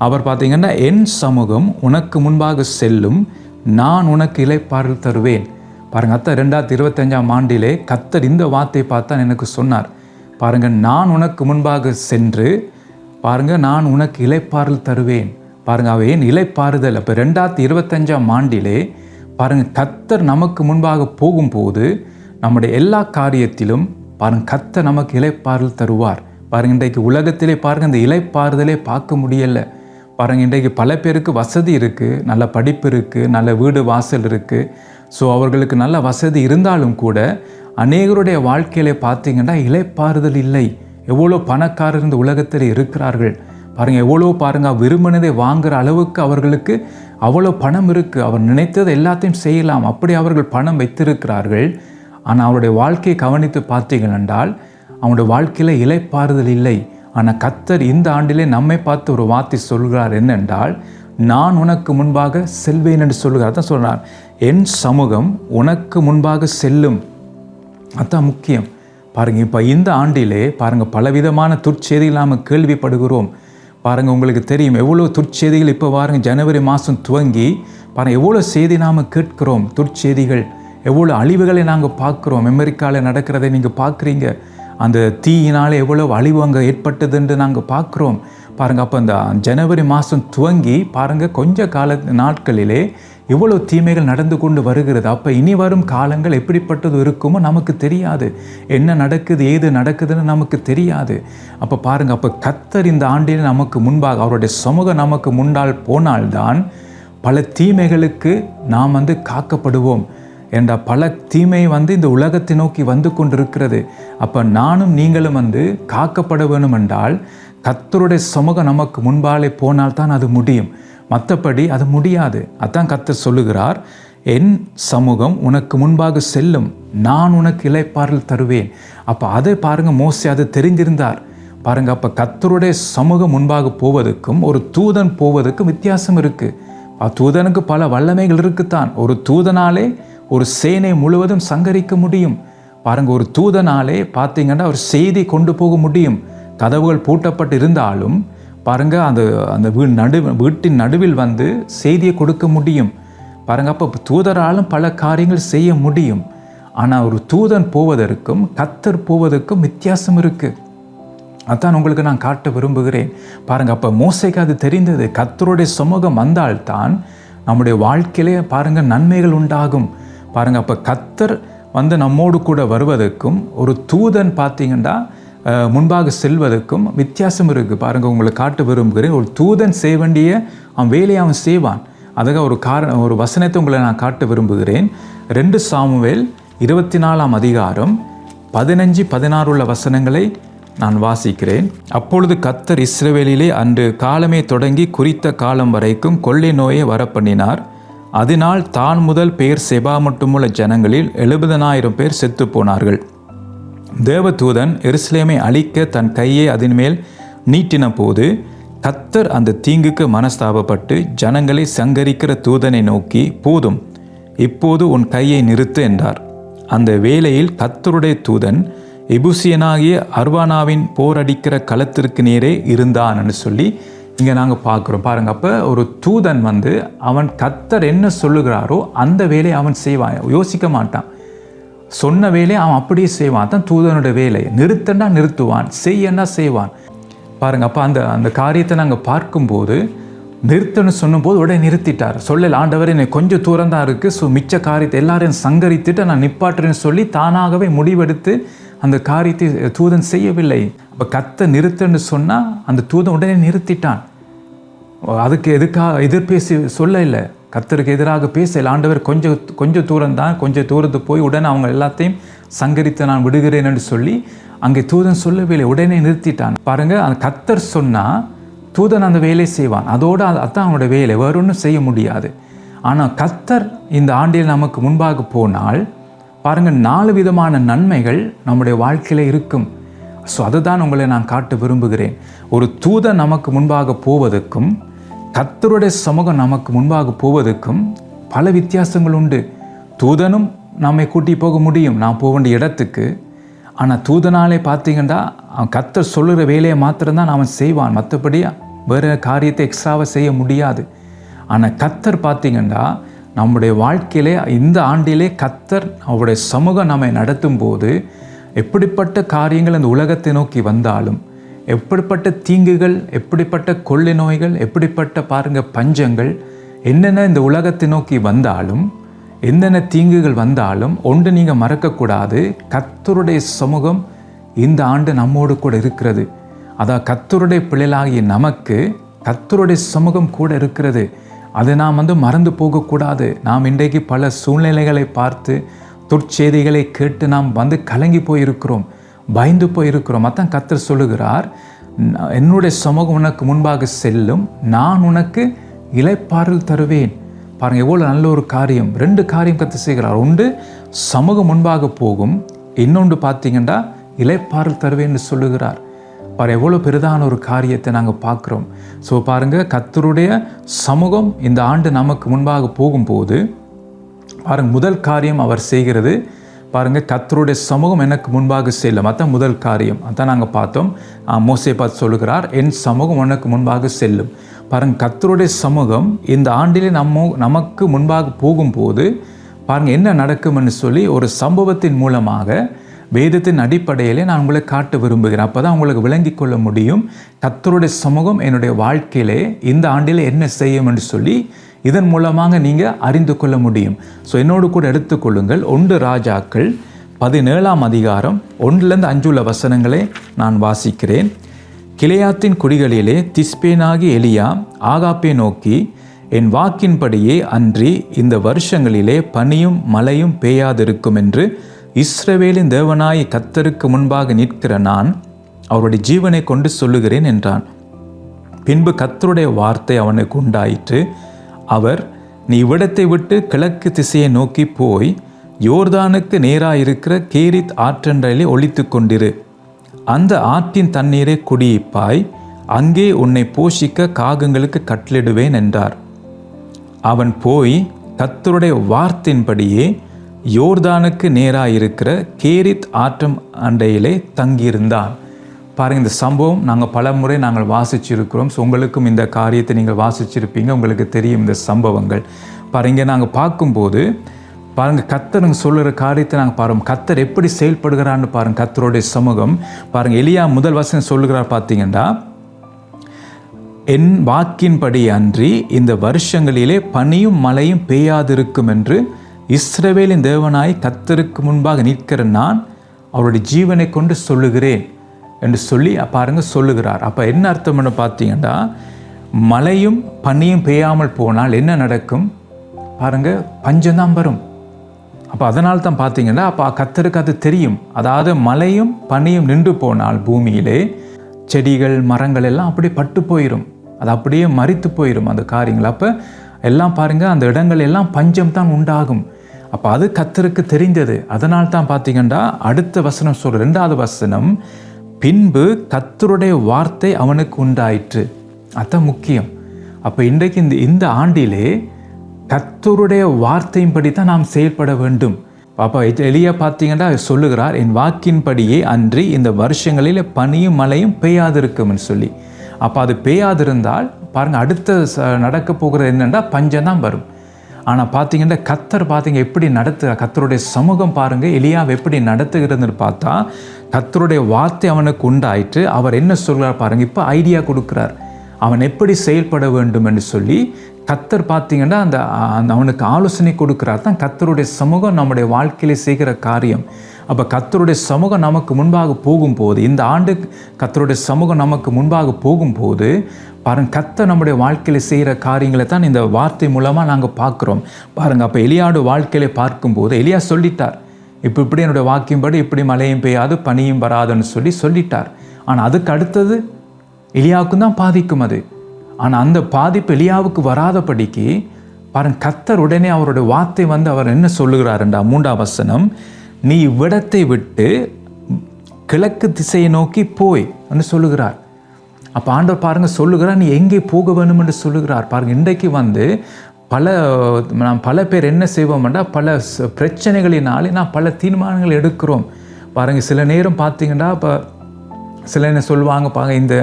அவர் பார்த்தீங்கன்னா, என் சமூகம் உனக்கு முன்பாக செல்லும், நான் உனக்கு இளைப்பாறுதல் தருவேன். பாருங்கள், அத்தான் 2025ஆம் ஆண்டிலே கர்த்தர் இந்த வார்த்தையை பார்த்தான் எனக்கு சொன்னார். பாருங்கள், நான் உனக்கு முன்பாக சென்று பாருங்கள், நான் உனக்கு இளைப்பாறுதல் தருவேன். பாருங்கள், அவ ஏன் இளைப்பாறுதல்? அப்போ 2025ஆம் ஆண்டிலே பாருங்கள், கர்த்தர் நமக்கு முன்பாக போகும்போது நம்முடைய எல்லா காரியத்திலும் பாருங்கள் கர்த்தர் நமக்கு இளைப்பாறுதல் தருவார். பாருங்கள், இன்றைக்கு உலகத்திலே பாருங்கள் இந்த இளைப்பாறுதலே பார்க்க முடியலை. பாருங்கள், இன்றைக்கு பல பேருக்கு வசதி இருக்குது, நல்ல படிப்பு இருக்குது, நல்ல வீடு வாசல் இருக்குது. ஸோ அவர்களுக்கு நல்ல வசதி இருந்தாலும் கூட அநேகருடைய வாழ்க்கையில பார்த்தீங்கன்னா இளைப்பாறுதல் இல்லை. எவ்வளோ பணக்காரர் இந்த உலகத்தில் இருக்கிறார்கள் பாருங்கள், எவ்வளோ பாருங்கள் விரும்பினதை வாங்குகிற அளவுக்கு அவர்களுக்கு அவ்வளோ பணம் இருக்குது. அவர் நினைத்தது எல்லாத்தையும் செய்யலாம், அப்படி அவர்கள் பணம் வைத்திருக்கிறார்கள். ஆனால் அவருடைய வாழ்க்கையை கவனித்து பார்த்தீர்கள் என்றால் அவனுடைய வாழ்க்கையில் இளைப்பாறுதல் இல்லை. ஆனால் கர்த்தர் இந்த ஆண்டிலே நம்மை பார்த்து ஒரு வார்த்தை சொல்கிறார், என்னென்றால் நான் உனக்கு முன்பாக செல்வேன் என்று சொல்கிறார். தான் சொல்கிறார், என் சமூகம் உனக்கு முன்பாக செல்லும். அதுதான் முக்கியம். பாருங்கள், இப்போ இந்த ஆண்டிலே பாருங்கள் பலவிதமான துர்ச்செய்திகள் நாம் கேள்விப்படுகிறோம். பாருங்கள், உங்களுக்கு தெரியும் எவ்வளோ துர்ச்செய்திகள். இப்போ பாருங்கள், ஜனவரி மாதம் துவங்கி பாருங்கள் எவ்வளோ செய்தி நாம் கேட்கிறோம். துர்ச்செய்திகள், எவ்வளோ அழிவுகளை நாங்கள் பார்க்குறோம். அமெரிக்காவில் நடக்கிறதை நீங்கள் பார்க்குறீங்க. அந்த தீயினால் எவ்வளோ அழிவு அங்கே ஏற்பட்டது என்று நாங்கள் பார்க்குறோம். பாருங்கள், அப்போ அந்த ஜனவரி மாதம் துவங்கி பாருங்கள் கொஞ்ச நாட்களிலே இவ்வளோ தீமைகள் நடந்து கொண்டு வருகிறது. அப்போ இனி வரும் காலங்கள் எப்படிப்பட்டது இருக்குமோ நமக்கு தெரியாது. என்ன நடக்குது ஏது நடக்குதுன்னு நமக்கு தெரியாது. அப்போ பாருங்கள், அப்போ கர்த்தர் இந்த ஆண்டில் நமக்கு முன்பாக அவருடைய சமூகம் நமக்கு முன்னால் போனால்தான் பல தீமைகளுக்கு நாம் காக்கப்படுவோம். என்ற பல தீமை இந்த உலகத்தை நோக்கி வந்து கொண்டிருக்கிறது. அப்போ நானும் நீங்களும் காக்கப்பட வேணும் என்றால் கர்த்தருடைய சமூகம் நமக்கு முன்பாலே போனால் தான் அது முடியும், மற்றபடி அது முடியாது. அதான் கர்த்தர் சொல்லுகிறார், என் சமூகம் உனக்கு முன்பாக செல்லும், நான் உனக்கு இளைப்பாறுதல் தருவேன். அப்போ அதை பாருங்கள், மோசே அது தெரிந்திருந்தார். பாருங்கள், அப்போ கர்த்தருடைய சமூகம் முன்பாக போவதற்கும் ஒரு தூதன் போவதற்கும் வித்தியாசம் இருக்குது. தூதனுக்கு பல வல்லமைகள் இருக்குத்தான். ஒரு தூதனாலே ஒரு சேனை முழுவதும் சங்கரிக்க முடியும். பாருங்கள், ஒரு தூதனாலே பார்த்தீங்கன்னா ஒரு செய்தி கொண்டு போக முடியும். கதவுகள் பூட்டப்பட்டு இருந்தாலும் பாருங்கள் அந்த வீட்டின் நடுவில் செய்தியை கொடுக்க முடியும். பாருங்கள், அப்போ தூதராலும் பல காரியங்கள் செய்ய முடியும். ஆனால் ஒரு தூதன் போவதற்கும் கர்த்தர் போவதற்கும் வித்தியாசம் இருக்குது. அதான் உங்களுக்கு நான் காட்ட விரும்புகிறேன். பாருங்கள், அப்போ மோசேக்கு அது தெரிந்தது. கர்த்தருடைய சமூகம் வந்தால்தான் நம்முடைய வாழ்க்கையிலே பாருங்கள் நன்மைகள் உண்டாகும். பாருங்கள், அப்போ கர்த்தர் நம்மோடு கூட வருவதற்கும் ஒரு தூதன் பார்த்தீங்கன்னா முன்பாக செல்வதற்கும் வித்தியாசம் இருக்குது. பாருங்கள், உங்களை காட்ட விரும்புகிறேன். ஒரு தூதன் செய்ய வேண்டிய அவன் வேலையை அவன் செய்வான். அதுக்காக ஒரு வசனத்தை உங்களை நான் காட்ட விரும்புகிறேன். 2 சாமுவேல் 24ஆம் அதிகாரம் 15-16 உள்ள வசனங்களை நான் வாசிக்கிறேன். அப்பொழுது கர்த்தர் இஸ்ரவேலிலே அன்று காலமே தொடங்கி குறித்த காலம் வரைக்கும் கொள்ளை நோயை வரப்பண்ணினார். அதனால் தான் முதல் பேர் செபா மட்டுமுள்ள ஜனங்களில் 70,000 பேர் செத்து போனார்கள். தேவதூதன் எருசலேமை அழிக்க தன் கையை அதன் மேல் நீட்டின போது கர்த்தர் அந்த தீங்குக்கு மனஸ்தாபப்பட்டு ஜனங்களை சங்கரிக்கிற தூதனை நோக்கி, போதும், இப்போது உன் கையை நிறுத்து என்றார். அந்த வேளையில் கர்த்தருடைய தூதன் எபூசியனாகிய அர்வானாவின் போரடிக்கிற களத்திற்கு நேரே இருந்தான் என்று சொல்லி இங்கே நாங்கள் பார்க்குறோம். பாருங்கள், அப்போ ஒரு தூதன் அவன் கர்த்தர் என்ன சொல்லுகிறாரோ அந்த வேலையை அவன் செய்வான், யோசிக்க மாட்டான். சொன்ன வேலையை அவன் அப்படியே செய்வான். தான் தூதனுடைய வேலை. நிறுத்தன்னா நிறுத்துவான், செய்யன்னா செய்வான். பாருங்கள், அப்போ அந்த காரியத்தை நாங்கள் பார்க்கும்போது நிறுத்தன்னு சொன்னும்போது உடனே நிறுத்திட்டார். சொல்லல, ஆண்டவர் என்னை கொஞ்சம் தூரம் தான் இருக்குது, ஸோ மிச்ச காரியத்தை எல்லாரையும் சங்கரித்துட்டு நான் நிப்பாட்டுறேன்னு சொல்லி தானாகவே முடிவெடுத்து அந்த காரியத்தை தூதன் செய்யவில்லை. அப்போ கர்த்தர் நிறுத்தன்னு சொன்னால் அந்த தூதன் உடனே நிறுத்திட்டான். அதுக்கு எதிர்பேசி சொல்ல இல்லை, கர்த்தருக்கு எதிராக பேசல. ஆண்டவர் கொஞ்சம் தூரம் தான், கொஞ்சம் தூரத்துக்கு போய் உடனே அவங்க எல்லாத்தையும் சங்கரித்து நான் விடுகிறேன் என்று சொல்லி அங்கே தூதன் சொல்லவில்லை, உடனே நிறுத்திட்டான். பாருங்கள், அந்த கர்த்தர் சொன்னால் தூதன் அந்த வேலையை செய்வான். அதோடு அதான் அவனோட வேலை, வேறு ஒன்றும் செய்ய முடியாது. ஆனால் கர்த்தர் இந்த ஆண்டில் நமக்கு முன்பாக போனால் பாருங்கள், 4 விதமான நன்மைகள் நம்முடைய வாழ்க்கையில் இருக்கும். ஸோ அதுதான் உங்களை நான் காட்ட விரும்புகிறேன். ஒரு தூதன் நமக்கு முன்பாக போவதற்கும் கர்த்தருடைய சமூகம் நமக்கு முன்பாக போவதற்கும் பல வித்தியாசங்கள் உண்டு. தூதனும் நம்மை கூட்டி போக முடியும் நான் போக வேண்டிய இடத்துக்கு. ஆனால் தூதனாலே பார்த்தீங்கன்னா கர்த்தர் சொல்லுகிற வேலையை மாத்திரம்தான் அவன் செய்வான், மற்றபடி வேறு காரியத்தை எக்ஸ்ட்ராவாக செய்ய முடியாது. ஆனால் கர்த்தர் பார்த்தீங்கன்னா நம்முடைய வாழ்க்கையிலே இந்த ஆண்டிலே கர்த்தர் அவருடைய சமூகம் நம்மை நடத்தும் போது எப்படிப்பட்ட காரியங்கள் இந்த உலகத்தை நோக்கி வந்தாலும், எப்படிப்பட்ட தீங்குகள், எப்படிப்பட்ட கொள்ளை நோய்கள், எப்படிப்பட்ட பாருங்கள் பஞ்சங்கள், என்னென்ன இந்த உலகத்தை நோக்கி வந்தாலும், என்னென்ன தீங்குகள் வந்தாலும் ஒன்று நீங்கள் மறக்கக்கூடாது, கர்த்தருடைய சமூகம் இந்த ஆண்டு நம்மோடு கூட இருக்கிறது. அதான் கர்த்தருடைய பிள்ளைகளாகிய நமக்கு கர்த்தருடைய சமூகம் கூட இருக்கிறது. அதை நாம் மறந்து போகக்கூடாது. நாம் இன்றைக்கு பல சூழ்நிலைகளை பார்த்து துர்ச்செய்திகளை கேட்டு நாம் கலங்கி போயிருக்கிறோம், பயந்து போயிருக்கிறோம். அதான் கர்த்தர் சொல்லுகிறார், என்னுடைய சமூகம் உனக்கு முன்பாக செல்லும், நான் உனக்கு இளைப்பாறுதல் தருவேன். பாருங்கள் எவ்வளோ நல்ல ஒரு காரியம். 2 காரியம் கர்த்தர் செய்கிறார். ஒன்று சமூகம் முன்பாக போகும், இன்னொன்று பார்த்தீங்கன்னா இளைப்பாறுதல் தருவேன்னு சொல்லுகிறார். எவ்வளோ பெரிதான ஒரு காரியத்தை நாங்கள் பார்க்குறோம். ஸோ பாருங்கள், கர்த்தருடைய சமூகம் இந்த ஆண்டு நமக்கு முன்பாக போகும்போது பாருங்கள் முதல் காரியம் அவர் செய்கிறது. பாருங்கள், கர்த்தருடைய சமூகம் எனக்கு முன்பாக செல்லும். அதான் முதல் காரியம். அதான் நாங்கள் பார்த்தோம். மோசே பார்த்து சொல்லுகிறார், என் சமூகம் உனக்கு முன்பாக செல்லும். பாருங்கள், கர்த்தருடைய சமூகம் இந்த ஆண்டிலே நமக்கு முன்பாக போகும்போது பாருங்கள் என்ன நடக்கும்னு சொல்லி ஒரு சம்பவத்தின் மூலமாக வேதத்தின் அடிப்படையிலே நான் உங்களை காட்ட விரும்புகிறேன். அப்போ தான் உங்களுக்கு விளங்கி கொள்ள முடியும் கர்த்தருடைய சமூகம் என்னுடைய வாழ்க்கையிலே இந்த ஆண்டிலே என்ன செய்யும் என்று சொல்லி இதன் மூலமாக நீங்கள் அறிந்து கொள்ள முடியும். ஸோ என்னோடு கூட எடுத்துக்கொள்ளுங்கள். 1 ராஜாக்கள் 17ஆம் அதிகாரம் 1-5 வசனங்களை நான் வாசிக்கிறேன். கிளையாத்தின் குடிகளிலே திஸ்பேனாகி எலியா ஆகாப்பை நோக்கி, என் வாக்கின்படியே அன்றி இந்த வருஷங்களிலே பனியும் மழையும் பெய்யாதிருக்கும் என்று இஸ்ரவேலின் தேவனாய் கர்த்தருக்கு முன்பாக நிற்கிற நான் அவருடைய ஜீவனை கொண்டு சொல்லுகிறேன் என்றான். பின்பு கர்த்தருடைய வார்த்தை அவனுக்கு உண்டாயிற்று. அவர், நீ இவ்விடத்தை விட்டு கிழக்கு திசையை நோக்கி போய் யோர்தானுக்கு நேராயிருக்கிற கேரித் ஆற்றண்டையிலே ஒளித்து கொண்டிரு. அந்த ஆற்றின் தண்ணீரை குடிப்பாய், அங்கே உன்னை போஷிக்க காகங்களுக்கு கட்டளிடுவேன் என்றார். அவன் போய் கர்த்தருடைய வார்த்தையின்படியே யோர்தானுக்கு நேராயிருக்கிற கேரித் ஆற்றம் அண்டையிலே தங்கியிருந்தான். பாருங்கள், இந்த சம்பவம் நாங்கள் பல முறை நாங்கள் வாசிச்சிருக்கிறோம். ஸோ உங்களுக்கும் இந்த காரியத்தை நீங்கள் வாசிச்சிருப்பீங்க, உங்களுக்கு தெரியும் இந்த சம்பவங்கள். பாருங்க, நாங்கள் பார்க்கும்போது பாருங்கள் கர்த்தர் சொல்லுகிற காரியத்தை நாங்கள் பாருங்கள் கர்த்தர் எப்படி செயல்படுகிறான்னு பாருங்கள். கர்த்தருடைய சமூகம் பாருங்கள். எலியா முதல் வசனம் சொல்லுகிறார் பார்த்தீங்கன்னா, என் வாக்கின்படி அன்றி இந்த வருஷங்களிலே பனியும் மழையும் பெய்யாதிருக்கும் என்று இஸ்ரவேலின் தேவனாய் கர்த்தருக்கு முன்பாக நிற்கிற நான் அவருடைய ஜீவனை கொண்டு சொல்லுகிறேன் என்று சொல்லி பாருங்கள் சொல்லுகிறார். அப்போ என்ன அர்த்தம்னு பார்த்தீங்கன்னா, மழையும் பனியும் பெய்யாமல் போனால் என்ன நடக்கும் பாருங்கள், பஞ்சம்தான் வரும். அப்போ அதனால தான் பார்த்தீங்கன்னா அப்போ கர்த்தருக்கு அது தெரியும். அதாவது மழையும் பனியும் நின்று போனால் பூமியிலே செடிகள் மரங்கள் எல்லாம் அப்படி பட்டு போயிடும், அது அப்படியே மரித்து போயிடும் அந்த காரியங்கள். அப்போ எல்லாம் பாருங்கள் அந்த இடங்கள் எல்லாம் பஞ்சம் தான் உண்டாகும். அப்போ அது கர்த்தருக்கு தெரிந்தது. அதனால் தான் பார்த்தீங்கன்னா அடுத்த வசனம் சொல்கிற 2வது வசனம், பின்பு கர்த்தருடைய வார்த்தை அவனுக்கு உண்டாயிற்று. அதுதான் முக்கியம். அப்போ இன்றைக்கு இந்த ஆண்டிலே கர்த்தருடைய வார்த்தையின்படி தான் நாம் செயல்பட வேண்டும். அப்போ எலியா பார்த்தீங்கன்னா சொல்லுகிறார், என் வாக்கின்படியே அன்றி இந்த வருஷங்களில் பனியும் மழையும் பெய்யாதிருக்கும்னு சொல்லி. அப்போ அது பெய்யாதிருந்தால் பாருங்கள் அடுத்த நடக்க போகிறது என்னென்னா பஞ்சம் தான் வரும். ஆனால் பார்த்தீங்கன்னா கர்த்தர் பார்த்தீங்க எப்படி கர்த்தருடைய சமூகம் பாருங்கள் எலியாவை எப்படி நடத்துகிறதுன்னு பார்த்தா, கர்த்தருடைய வார்த்தை அவனுக்கு உண்டாயிற்று. அவர் என்ன சொல்கிறார் பாருங்கள், இப்போ ஐடியா கொடுக்குறார் அவன் எப்படி செயல்பட வேண்டும் என்று சொல்லி. கர்த்தர் பார்த்தீங்கன்னா அந்த அவனுக்கு ஆலோசனை கொடுக்குறார். தான் கர்த்தருடைய சமூகம் நம்முடைய வாழ்க்கையில செய்கிற காரியம். அப்போ கர்த்தருடைய சமூகம் நமக்கு முன்பாக போகும்போது, இந்த ஆண்டு கர்த்தருடைய சமூகம் நமக்கு முன்பாக போகும்போது பாருங்கள் கர்த்தர் நம்முடைய வாழ்க்கையில் செய்கிற காரியங்களை தான் இந்த வார்த்தை மூலமாக நாங்கள் பார்க்குறோம். பாருங்கள், அப்போ எலியாவோட வாழ்க்கையில பார்க்கும்போது எலியா சொல்லிட்டார், இப்படி என்னுடைய வாக்கியம்படி இப்படி மழையும் பெய்யாது பனியும் வராதுன்னு சொல்லிட்டார். ஆனால் அதுக்கு அடுத்தது எலியாவுக்கும் தான் பாதிக்கும் அது. ஆனால் அந்த பாதிப்பு எலியாவுக்கு வராதபடிக்கு பாருங்க, கர்த்தர் உடனே அவருடைய வார்த்தை வந்து அவர் என்ன சொல்லுகிறாருண்டா, 3ஆம் வசனம், நீ இவ்விடத்தை விட்டு கிழக்கு திசையை நோக்கி போய் என்று சொல்லுகிறார். அப்போ ஆண்டவர் பாருங்க சொல்லுகிறார், நீ எங்கே போக வேணும் என்று சொல்லுகிறார். பாருங்க, இன்றைக்கு வந்து பல பேர் என்ன செய்வோம்னா, பல பிரச்சனைகளினாலே நான் பல தீர்மானங்கள் எடுக்கிறோம். பாருங்க, சில நேரம் பார்த்தீங்கன்னா, இப்போ சில என்ன சொல்லுவாங்க, பாருங்க,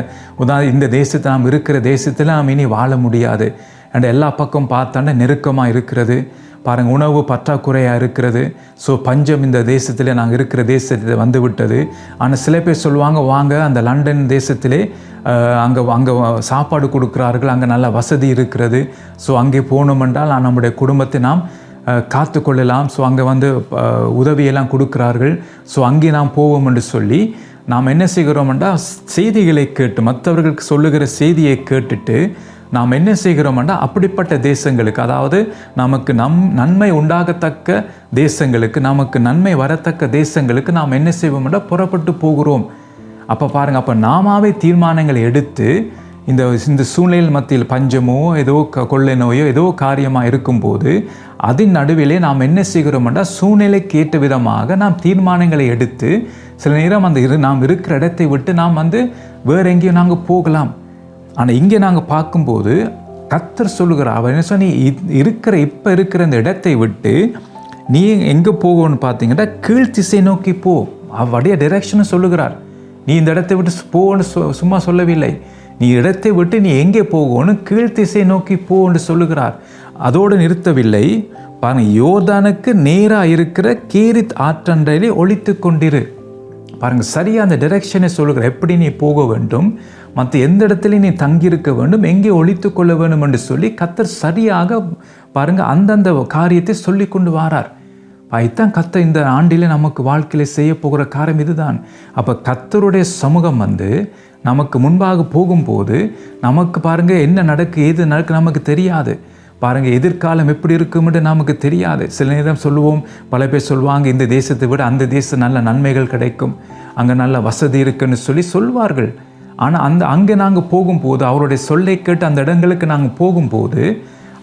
இந்த தேசத்தை நாம் இருக்கிற தேசத்தில் நாம் இனி வாழ முடியாது அண்ட் எல்லா பக்கம் பார்த்தாண்டா நெருக்கமாக இருக்கிறது. பாருங்கள், உணவு பற்றாக்குறையாக இருக்கிறது. ஸோ பஞ்சம் இந்த தேசத்தில் நாங்கள் இருக்கிற தேசத்தில் வந்து விட்டது. ஆனால் சில பேர் சொல்லுவாங்க, வாங்க அந்த லண்டன் தேசத்திலே அங்கே சாப்பாடு கொடுக்குறார்கள், அங்கே நல்ல வசதி இருக்கிறது. ஸோ அங்கே போகணுமென்றால் நம்முடைய குடும்பத்தை நாம் காத்து கொள்ளலாம். ஸோ அங்கே வந்து உதவியெல்லாம் கொடுக்குறார்கள். ஸோ அங்கே நாம் போவோம் என்று சொல்லி நாம் என்ன செய்கிறோம்னா, செய்திகளை கேட்டு மற்றவர்களுக்கு சொல்லுகிற செய்தியை கேட்டுட்டு நாம் என்ன செய்கிறோம்னா, அப்படிப்பட்ட தேசங்களுக்கு, அதாவது நமக்கு நன்மை உண்டாகத்தக்க தேசங்களுக்கு, நமக்கு நன்மை வரத்தக்க தேசங்களுக்கு நாம் என்ன செய்வோம்னா புறப்பட்டு போகிறோம். அப்போ பாருங்கள், அப்போ நாமாவே தீர்மானங்களை எடுத்து இந்த சூழ்நிலையில் மத்தியில் பஞ்சமோ ஏதோ கொள்ளை நோயோ ஏதோ காரியமாக இருக்கும்போது அதன் நடுவிலே நாம் என்ன செய்கிறோம்னா, சூழ்நிலைக்கு ஏற்ற விதமாக நாம் தீர்மானங்களை எடுத்து சில நேரம் நாம் இருக்கிற இடத்தை விட்டு நாம் வந்து வேற எங்கேயும் நாங்கள் போகலாம். ஆனால் இங்கே நாங்கள் பார்க்கும்போது கர்த்தர் சொல்லுகிறார், அவர் என்ன சொன்னி, இப்போ இருக்கிற இந்த இடத்தை விட்டு நீ எங்கே போகணும்னு பார்த்தீங்கன்னா கீழ் திசை நோக்கி போ. அவருடைய டைரக்ஷனை சொல்லுகிறார். நீ இந்த இடத்தை விட்டு போன்னு சும்மா சொல்லவில்லை, நீ இடத்தை விட்டு நீ எங்கே போகணும், கீழ் திசை நோக்கி போ என்று சொல்லுகிறார். அதோடு நிறுத்தவில்லை. பாருங்க, யோர்தானுக்கு நேராக இருக்கிற கேரித் ஆற்றண்டையிலே ஒளித்து கொண்டிரு. பாருங்கள், சரியாக அந்த டைரக்ஷனை சொல்லுகிற, எப்படி நீ போக வேண்டும், மற்ற எந்த இடத்துல நீ தங்கியிருக்க வேண்டும், எங்கே ஒழித்து கொள்ள வேண்டும் என்று சொல்லி கர்த்தர் சரியாக பாருங்கள் அந்தந்த காரியத்தை சொல்லி கொண்டு வாரார். இதுதான் கர்த்தர் இந்த ஆண்டிலே நமக்கு வாழ்க்கையில் செய்ய போகிற காரியம் இதுதான். அப்போ கர்த்தருடைய சமூகம் வந்து நமக்கு முன்பாக போகும்போது நமக்கு பாருங்கள் என்ன நடக்கு ஏது நடக்கு நமக்கு தெரியாது. பாருங்கள், எதிர்காலம் எப்படி இருக்கும்னு நமக்கு தெரியாது. சில நேரம் சொல்லுவோம், பல பேர் சொல்லுவாங்க, இந்த தேசத்தை விட அந்த தேசம் நல்ல நன்மைகள் கிடைக்கும், அங்கே நல்ல வசதி இருக்குன்னு சொல்லி சொல்வார்கள். ஆனால் அங்கே நாங்கள் போகும்போது, அவருடைய சொல்லை கேட்டு அந்த இடங்களுக்கு நாங்கள் போகும்போது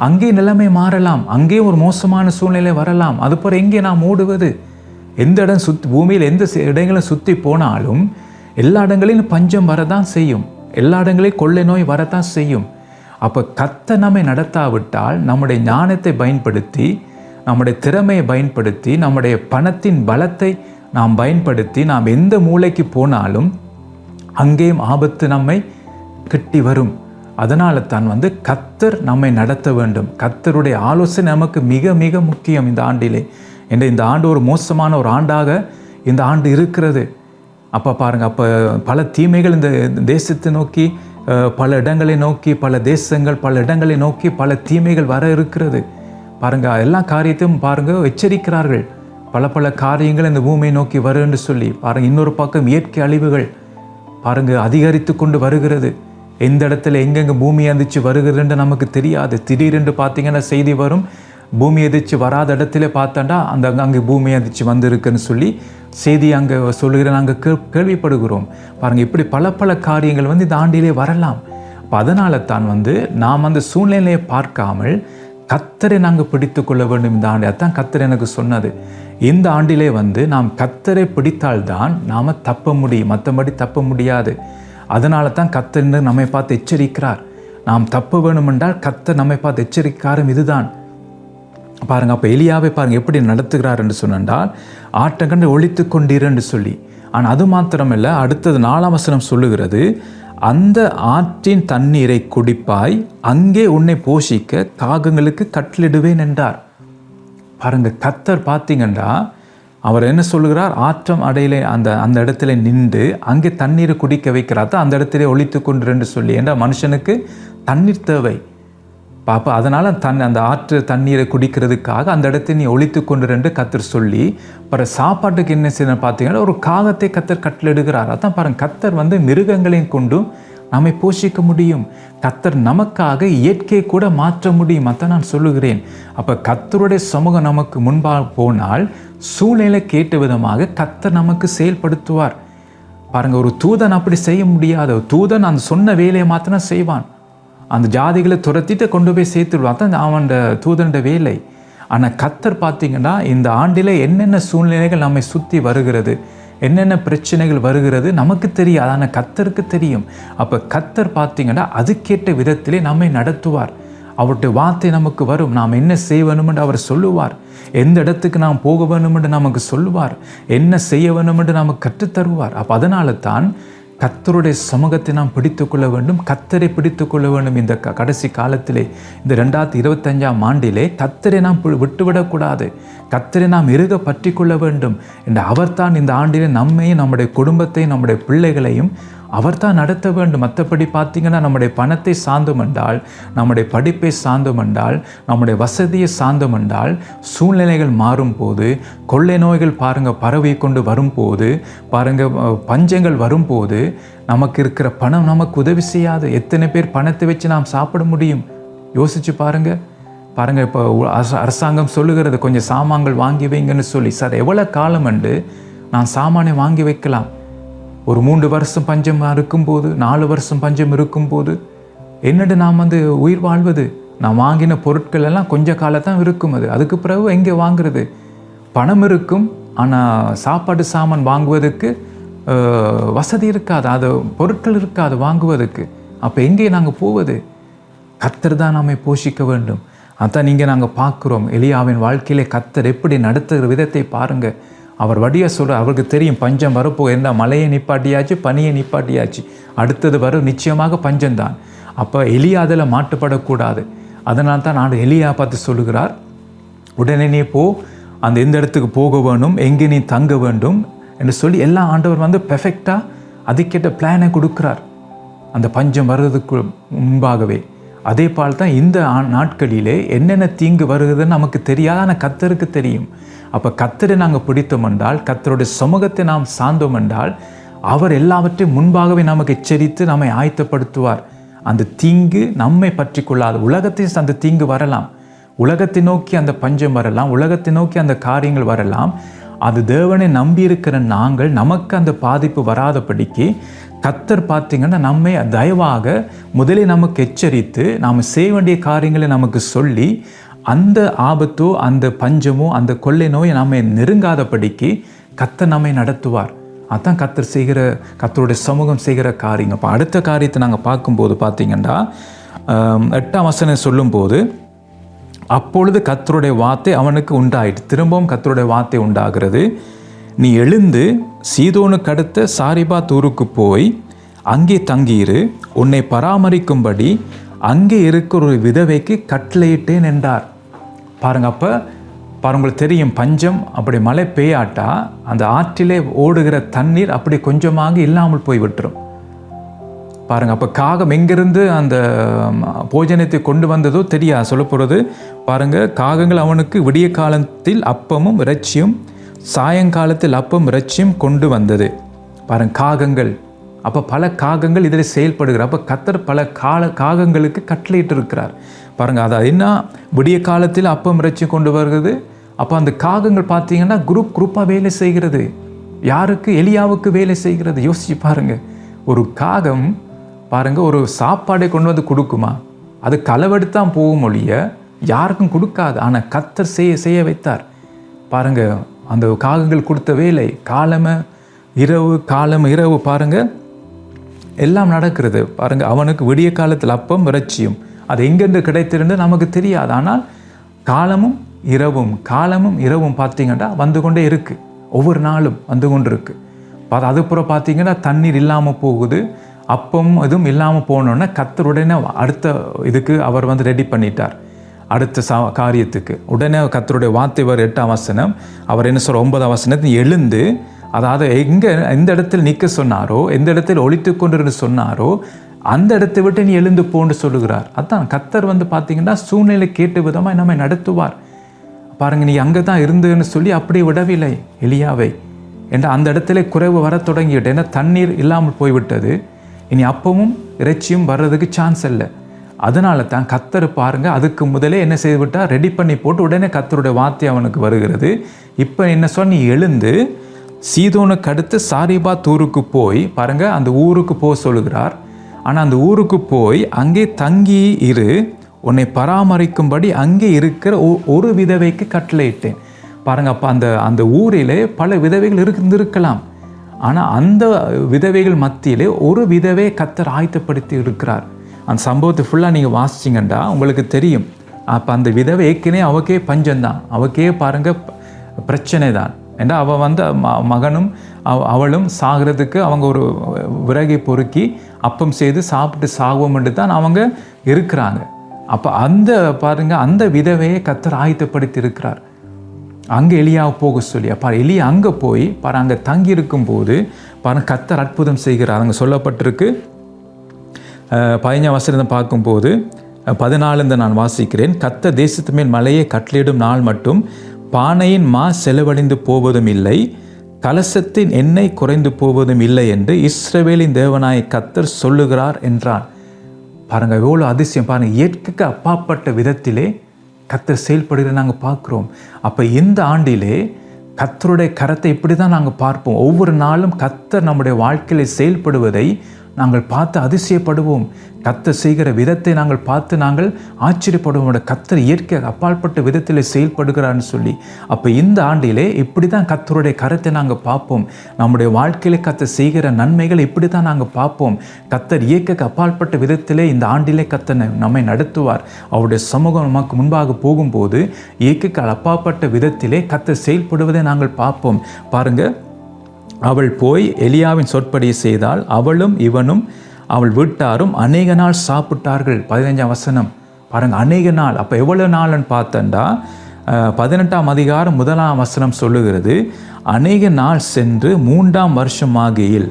அங்கே நிலைமை மாறலாம், அங்கே ஒரு மோசமான சூழ்நிலை வரலாம். அதுபோல் எங்கே நாம் ஓடுவது? எந்த இடம் பூமியில் எந்த இடங்களும் சுற்றி போனாலும் எல்லா இடங்களிலும் பஞ்சம் வரதான் செய்யும், எல்லா இடங்களையும் கொள்ளை நோய் வரத்தான் செய்யும். அப்போ கர்த்தர் நம்மை நடத்தாவிட்டால் நம்முடைய ஞானத்தை பயன்படுத்தி, நம்முடைய திறமையை பயன்படுத்தி, நம்முடைய பணத்தின் பலத்தை நாம் பயன்படுத்தி நாம் எந்த மூலைக்கு போனாலும் அங்கேயும் ஆபத்து நம்மை கிட்டி வரும். அதனால தான் வந்து கர்த்தர் நம்மை நடத்த வேண்டும். கர்த்தருடைய ஆலோசனை நமக்கு மிக மிக முக்கியம் இந்த ஆண்டிலே. இந்த ஆண்டு ஒரு மோசமான ஒரு ஆண்டாக இந்த ஆண்டு இருக்கிறது. அப்போ பாருங்கள், அப்போ பல தீமைகள் இந்த தேசத்தை நோக்கி, பல இடங்களை நோக்கி, பல தேசங்கள் பல இடங்களை நோக்கி பல தீமைகள் வர இருக்கிறது. பாருங்கள், எல்லா காரியத்தையும் பாருங்கள் எச்சரிக்கிறார்கள். பல காரியங்கள் இந்த பூமியை நோக்கி வருன்னு சொல்லி பாருங்கள். இன்னொரு பக்கம் இயற்கை அழிவுகள் பாருங்கள் அதிகரித்து கொண்டு வருகிறது. எந்த இடத்துல எங்கெங்கே பூமி அதிர்ச்சி வருகிறதுன்னு நமக்கு தெரியாது. திடீரென்று பார்த்தீங்கன்னா செய்தி வரும், பூமி அதிர்ச்சி வராத இடத்துல பார்த்தாண்டா அங்கே பூமி அதிர்ச்சி வந்திருக்குன்னு சொல்லி செய்தி அங்கே சொல்லுகிற நாங்கள் கேள்விப்படுகிறோம். பாருங்கள், இப்படி பல காரியங்கள் வந்து இந்த ஆண்டிலே வரலாம். அப்போ அதனால தான் வந்து நாம் அந்த சூழ்நிலையை பார்க்காமல் கர்த்தரை நாங்கள் பிடித்து கொள்ள வேண்டும் இந்த ஆண்டு. அதுதான் கர்த்தர் எனக்கு சொன்னது. இந்த ஆண்டிலே வந்து நாம் கர்த்தரை பிடித்தால்தான் நாம் தப்ப முடியும், மற்றபடி தப்ப முடியாது. அதனால தான் கர்த்தர் நம்மை பார்த்து எச்சரிக்கிறார். நாம் தப்ப வேணுமென்றால் கர்த்தர் நம்மை பார்த்து எச்சரிக்காரும் இதுதான். பாருங்கள், அப்போ எலியாவை பாருங்கள் எப்படி நடத்துகிறார் என்று சொன்னால், ஆட்டங்கண்டு ஒழித்து கொண்டீர் என்று சொல்லி. ஆனால் அது மாத்திரமல்ல, அடுத்தது 4ஆம் வசனம் சொல்லுகிறது, அந்த ஆற்றின் தண்ணீரை குடிப்பாய், அங்கே உன்னை போஷிக்க காகங்களுக்கு கட்டளிடுவேன் என்றார். பாருங்க, கர்த்தர் பார்த்தீங்கன்னா அவர் என்ன சொல்லுகிறார், ஆற்றம் அடையிலே அந்த இடத்துல நின்று அங்கே தண்ணீரை குடிக்க வைக்கிறார். அந்த இடத்துல ஒழித்து கொண்டு சொல்லி, ஏன்னா மனுஷனுக்கு தண்ணீர் தேவை பாப்பா. அதனால் அந்த ஆற்று தண்ணீரை குடிக்கிறதுக்காக அந்த இடத்தை நீ ஒழித்து கொண்டு கர்த்தர் சொல்லி, அப்புறம் சாப்பாட்டுக்கு என்ன செய்யணும் பார்த்தீங்கன்னா ஒரு காகத்தை கர்த்தர் கட்டளிடுகிறார். அதான் பாருங்கள், கர்த்தர் வந்து மிருகங்களையும் கொண்டு நம்மை போஷிக்க முடியும். கர்த்தர் நமக்காக இயற்கையை கூட மாற்ற முடியும். அதான் நான் சொல்லுகிறேன். அப்போ கர்த்தருடைய சமூகம் நமக்கு முன்பாக போனால் சூழ்நிலை கேட்ட விதமாக கர்த்தர் நமக்கு செயல்படுத்துவார். பாருங்கள், ஒரு தூதன் அப்படி செய்ய முடியாது. தூதன் அந்த சொன்ன வேலையை மாத்திரம் செய்வான். அந்த ஜாதிகளை துரத்திட்டு கொண்டு போய் சேர்த்துடுவான். தான் அவன் தூதனுடைய வேலை. ஆனால் கர்த்தர் பார்த்தீங்கன்னா இந்த ஆண்டில் என்னென்ன சூழ்நிலைகள் நம்மை சுற்றி வருகிறது, என்னென்ன பிரச்சனைகள் வருகிறது நமக்கு தெரியாது, ஆனால் கர்த்தருக்கு தெரியும். அப்போ கர்த்தர் பார்த்தீங்கன்னா அதுக்கேற்ற விதத்திலே நம்மை நடத்துவார். அவருடைய வார்த்தை நமக்கு வரும். நாம் என்ன செய்ய வேணுமென்று அவர் சொல்லுவார். எந்த இடத்துக்கு நாம் போக வேணுமென்று நமக்கு சொல்லுவார். என்ன செய்ய வேணுமென்று நமக்கு கற்றுத்தருவார். அப்போ அதனால தான் கர்த்தருடைய சமூகத்தை நாம் பிடித்துக்கொள்ள வேண்டும், கர்த்தரை பிடித்துக்கொள்ள வேண்டும். இந்த கடைசி காலத்திலே, இந்த 2025ஆம் ஆண்டிலே கர்த்தரை நாம் விட்டுவிடக்கூடாது. கர்த்தரை நாம் இறுக பற்றி கொள்ள வேண்டும் என்று அவர்தான் இந்த ஆண்டிலே நம்மையும் நம்முடைய குடும்பத்தையும் நம்முடைய பிள்ளைகளையும் அவர்தான் நடத்த வேண்டும். மற்றபடி பார்த்தீங்கன்னா நம்முடைய பணத்தை சார்ந்தோம் என்றால், நம்முடைய படிப்பை சார்ந்தோம் என்றால், நம்முடைய வசதியை சார்ந்தோம் என்றால், சூழ்நிலைகள் மாறும்போது, கொள்ளை நோய்கள் பாருங்கள் பரவி கொண்டு வரும்போது, பாருங்கள் பஞ்சங்கள் வரும்போது நமக்கு இருக்கிற பணம் நமக்கு உதவி செய்யாது. எத்தனை பேர் பணத்தை வச்சு நாம் சாப்பிட முடியும்? யோசிச்சு பாருங்கள். இப்போ அரசாங்கம் சொல்லுகிறது கொஞ்சம் சாமான்கள் வாங்கி வைங்கன்னு சொல்லி. சார், எவ்வளோ காலம் என்று நான் சாமானை வாங்கி வைக்கலாம்? ஒரு 3 வருஷம் பஞ்சம் இருக்கும்போது, 4 வருஷம் பஞ்சம் இருக்கும்போது என்னடு நாம் உயிர் வாழ்வது? நான் வாங்கின பொருட்கள் எல்லாம் கொஞ்ச காலத்தான் இருக்கும். அதுக்கு பிறகு எங்கே வாங்குறது? பணம் இருக்கும், ஆனால் சாப்பாடு சாமான் வாங்குவதற்கு வசதி இருக்காது, அது பொருட்கள் இருக்காது வாங்குவதற்கு. அப்போ எங்கே நாங்கள் போவது? கர்த்தர் தான் நம்மை போஷிக்க வேண்டும். அதான் நீங்கள் நாங்கள் பார்க்குறோம். எலியாவின் வாழ்க்கையிலே கர்த்தர் எப்படி நடத்துகிற விதத்தை பாருங்கள். அவர் வடியாக சொல்கிற, அவருக்கு தெரியும் பஞ்சம் வரப்போக இருந்தால் மழையை நிப்பாட்டியாச்சு, பனியை நிப்பாட்டியாச்சு, அடுத்தது வரும் நிச்சயமாக பஞ்சம்தான். அப்போ எலியா அதில் மாட்டுப்படக்கூடாது. அதனால தான் நான் எலியா பார்த்து சொல்லுகிறார், உடனே நீ போ, அந்த எந்த இடத்துக்கு போக வேணும், எங்கே நீ தங்க வேண்டும் என்று சொல்லி எல்லாம் ஆண்டவர் பெர்ஃபெக்டாக அதுக்கேற்ற பிளானை கொடுக்குறார் அந்த பஞ்சம் வர்றதுக்கு முன்பாகவே. அதே போல் தான் இந்த நாட்களிலே என்னென்ன தீங்கு வருகிறதுன்னு நமக்கு தெரியாது, ஆனால் கர்த்தருக்கு தெரியும். அப்போ கர்த்தரை நாங்கள் பிடித்தோம் என்றால், கர்த்தருடைய சமூகத்தை நாம் சார்ந்தோம் என்றால், அவர் எல்லாவற்றையும் முன்பாகவே நமக்கு எச்சரித்து நம்மை ஆயத்தப்படுத்துவார். அந்த தீங்கு நம்மை பற்றி கொள்ளாது. உலகத்தில் அந்த தீங்கு வரலாம், உலகத்தை நோக்கி அந்த பஞ்சம் வரலாம், உலகத்தை நோக்கி அந்த காரியங்கள் வரலாம். அது தேவனை நம்பியிருக்கிற நாங்கள் நமக்கு அந்த பாதிப்பு வராதபடிக்கு கர்த்தர் பார்த்தீங்கன்னா நம்மை தயவாக முதலில் நமக்கு எச்சரித்து நாம் செய்ய வேண்டிய காரியங்களை நமக்கு சொல்லி அந்த ஆபத்தோ அந்த பஞ்சமோ அந்த கொள்ளை நோயை நம்மை நெருங்காதபடிக்கு கர்த்தர் நம்மை நடத்துவார். அதுதான் கர்த்தர் செய்கிற, கர்த்தருடைய சமூகம் செய்கிற காரியங்க. இப்போ அடுத்த காரியத்தை நாங்கள் பார்க்கும்போது பார்த்தீங்கன்னா 8ஆம் வசனம் சொல்லும்போது, அப்பொழுது கர்த்தருடைய வார்த்தை அவனுக்கு உண்டாயிற்று. திரும்பவும் கர்த்தருடைய வார்த்தை உண்டாகிறது. நீ எழுந்து சீதோனுக்கு அடுத்த சாரிபாத் ஊருக்கு போய் அங்கே தங்கியிரு, உன்னை பராமரிக்கும்படி அங்கே இருக்கிற ஒரு விதவைக்கு கட்டளையிட்டேன் என்றார். பாருங்க, அப்போ உங்களுக்கு தெரியும் பஞ்சம் அப்படி மழை பெய்யாட்டா அந்த ஆற்றிலே ஓடுகிற தண்ணீர் அப்படி கொஞ்சமாக இல்லாமல் போய் விட்டுரும். பாருங்க, அப்போ காகம் எங்கிருந்து அந்த போஜனத்தை கொண்டு வந்ததோ தெரியாது. சொல்ல போகிறது பாருங்க, காகங்கள் அவனுக்கு விடிய காலத்தில் அப்பமும் இறைச்சியும், சாயங்காலத்தில் அப்பம் இறைச்சியும் கொண்டு வந்தது. பாருங்க, காகங்கள். அப்போ பல காகங்கள் இதில் செயல்படுகிறார். அப்போ கர்த்தர் பல காகங்களுக்கு கட்டளையிட்டு இருக்கிறார். பாருங்கள், அது என்ன விடிய காலத்தில் அப்பம் இறைச்சி கொண்டு வருகிறது. அப்போ அந்த காகங்கள் பார்த்தீங்கன்னா குரூப்பாக வேலை செய்கிறது. யாருக்கு? எலியாவுக்கு வேலை செய்கிறது. யோசிச்சு பாருங்கள், ஒரு காகம் பாருங்கள் ஒரு சாப்பாடை கொண்டு வந்து கொடுக்குமா? அது களவெடுத்தான் போகும் ஒழிய யாருக்கும் கொடுக்காது. ஆனால் கர்த்தர் செய்ய வைத்தார். பாருங்கள், அந்த காகங்கள் கொடுத்த வேலை காலம் இரவு பாருங்கள் எல்லாம் நடக்கிறது. பாருங்கள், அவனுக்கு விடிய காலத்தில் அப்பம் இறைச்சியும் அது எங்கென்று கிடைத்திருந்து நமக்கு தெரியாது. ஆனால் காலமும் இரவும் பார்த்தீங்கன்னா வந்து கொண்டே இருக்குது. ஒவ்வொரு நாளும் வந்து கொண்டு இருக்கு. அதுக்கப்புறம் பார்த்தீங்கன்னா தண்ணீர் இல்லாமல் போகுது, அப்பம் எதுவும் இல்லாமல் போனோன்னா கர்த்தர் உடனே அடுத்த இதுக்கு அவர் ரெடி பண்ணிட்டார். அடுத்த காரியத்துக்கு உடனே கர்த்தருடைய வார்த்தை வர 8ஆம் வசனம், அவர் என்ன சொல்ற 9ஆம் வசனத்தை எழுந்து, அதாவது எந்த இடத்தில் நிற்க சொன்னாரோ, எந்த இடத்தில் ஒளித்து கொண்டு சொன்னாரோ அந்த இடத்தை விட்டு நீ எழுந்து போன்னு சொல்லுகிறார். அதான் கர்த்தர் பார்த்தீங்கன்னா சூழ்நிலை கேட்ட விதமாக நம்மை நடத்துவார். பாருங்க, நீ அங்கே தான் இருந்துன்னு சொல்லி அப்படி விடவில்லை எலியாவை. என்ற அந்த இடத்துல குறைவு வர தொடங்கிவிட்டு, ஏன்னா தண்ணீர் இல்லாமல் போய்விட்டது. இனி அப்பமும் இறைச்சியும் வர்றதுக்கு சான்ஸ் இல்லை. அதனால தான் கர்த்தர் பாருங்க அதுக்கு முதலே என்ன செய்து விட்டால் ரெடி பண்ணி போட்டு உடனே கர்த்தருடைய வார்த்தை அவனுக்கு வருகிறது. இப்போ என்ன சொன்ன, நீ எழுந்து சீதோனுக்கு அடுத்து சாரிபாத் ஊருக்கு போய் பாருங்க, அந்த ஊருக்கு போக சொல்லுகிறார். ஆனால் அந்த ஊருக்கு போய் அங்கே தங்கி இரு, உன்னை பராமரிக்கும்படி அங்கே இருக்கிற ஒரு விதவைக்கு கட்டளையிட்டேன். பாருங்க, அப்போ அந்த ஊரிலே பல விதவைகள் இருந்திருக்கலாம். ஆனால் அந்த விதவைகள் மத்தியிலே ஒரு விதவை கர்த்தர் ஆயத்தப்படுத்தி இருக்கிறார். அந்த சம்பவத்தை ஃபுல்லாக நீங்கள் வாசிச்சிங்கன்னா உங்களுக்கு தெரியும். அப்போ அந்த விதவை ஏற்கனவே அவக்கே பஞ்சம்தான், அவக்கே பாருங்க பிரச்சனை தான். ஏன்னா அவள் வந்து மகனும் அவளும் சாகிறதுக்கு அவங்க ஒரு விறகை பொறுக்கி அப்பம் செய்து சாப்பிட்டு சாகுவோம்ட்டு தான் அவங்க இருக்கிறாங்க. அப்போ அந்த பாருங்க, அந்த விதவையை கர்த்தர் ஆயத்தப்படுத்தி இருக்கிறார். அங்கே எலியாவை போக சொல்லி, அப்போ எலியா அங்கே போய் பாரு, அங்கே தங்கி இருக்கும்போது பாருங்க கர்த்தர் அற்புதம் செய்கிறார். அங்கே சொல்லப்பட்டிருக்கு 15 வசனத்தை பார்க்கும்போது 14 நான் வாசிக்கிறேன். கர்த்தர் தேசத்து மேல் மலையை கட்டளையிடும் நாள் மட்டும் பானையின் மா செலவழிந்து போவதும் இல்லை, கலசத்தின் எண்ணெய் குறைந்து போவதும் இல்லை என்று இஸ்ரவேலின் தேவனாய கர்த்தர் சொல்லுகிறார் என்றார். பாருங்க, எவ்வளோ அதிசயம் பாருங்க. இயற்கைக்கு அப்பாற்பட்ட விதத்திலே கர்த்தர் செயல்படுகிற நாங்கள் பார்க்குறோம். அப்போ இந்த ஆண்டிலே கர்த்தருடைய கரத்தை இப்படி தான் நாங்கள் பார்ப்போம். ஒவ்வொரு நாளும் கர்த்தர் நம்முடைய வாழ்க்கையில் செயல்படுவதை நாங்கள் பார்த்து அதிசயப்படுவோம். கர்த்தர் செய்கிற விதத்தை நாங்கள் பார்த்து நாங்கள் ஆச்சரியப்படுவோம். கர்த்தர் இயற்கை அப்பாற்பட்ட விதத்தில் செயல்படுகிறான்னு சொல்லி. அப்போ இந்த ஆண்டிலே இப்படி தான் கர்த்தருடைய கரத்தை நாங்கள் பார்ப்போம். நம்முடைய வாழ்க்கையிலே கர்த்தர் செய்கிற நன்மைகள் இப்படி தான் நாங்கள் பார்ப்போம். கர்த்தர் இயற்கைக்கு அப்பாற்பட்ட விதத்திலே இந்த ஆண்டிலே கர்த்தர் நம்மை நடத்துவார். அவருடைய சமூகம் நமக்கு முன்பாக போகும்போது இயற்கைக்கு அப்பாற்பட்ட விதத்திலே கர்த்தர் செயல்படுவதை நாங்கள் பார்ப்போம். பாருங்கள், அவள் போய் எலியாவின் சொற்படியை செய்தால் அவளும் இவனும் அவள் வீட்டாரும் அநேக நாள் சாப்பிட்டார்கள். 15ஆம் வசனம் பாருங்க, அநேக நாள். அப்போ எவ்வளோ நாள்னு பார்த்தண்டா 18ஆம் அதிகாரம் 1ஆம் வசனம் சொல்லுகிறது, அநேக நாள் சென்று 3ஆம் வருஷமாகையில்.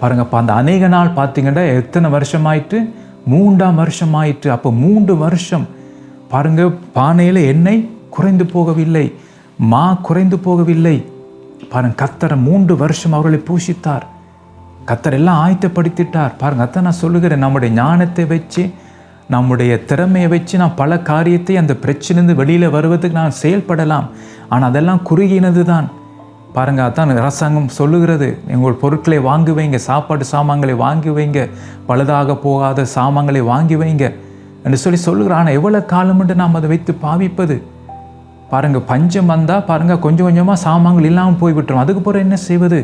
பாருங்க, அப்போ அந்த அநேக நாள் பார்த்தீங்கன்னா எத்தனை வருஷமாயிட்டு? 3ஆம் வருஷமாயிட்டு. அப்போ 3 வருஷம் பாருங்க, பானையில் எண்ணெய் குறைந்து போகவில்லை, மா குறைந்து போகவில்லை. பாருங்க, கர்த்தர் 3 வருஷம் அவர்களை பூஷித்தார். கர்த்தர் எல்லாம் ஆயத்தப்படுத்திட்டார். பாருங்க, அதான் நான் சொல்லுகிறேன், நம்முடைய ஞானத்தை வச்சு நம்முடைய திறமையை வச்சு நான் பல காரியத்தை அந்த பிரச்சனைந்து வெளியில் வருவதுக்கு நான் செயல்படலாம். ஆனால் அதெல்லாம் குறுகினது தான். பாருங்க, அதான் அரசாங்கம் சொல்லுகிறது, எங்கள் பொருட்களை வாங்கி வைங்க, சாப்பாடு சாமான்களை வாங்கி வைங்க, பழுதாக போகாத சாமான்களை வாங்கி வைங்க என்று சொல்லுகிறான். ஆனால் எவ்வளோ காலம்ட்டு நாம் அதை வைத்து பாவிப்பது? பாருங்க, பஞ்சம் வந்தால் பாருங்க கொஞ்சம் கொஞ்சமாக சாமான்கள் இல்லாமல் போய்விட்டுரும். அதுக்கப்புறம் என்ன செய்வது?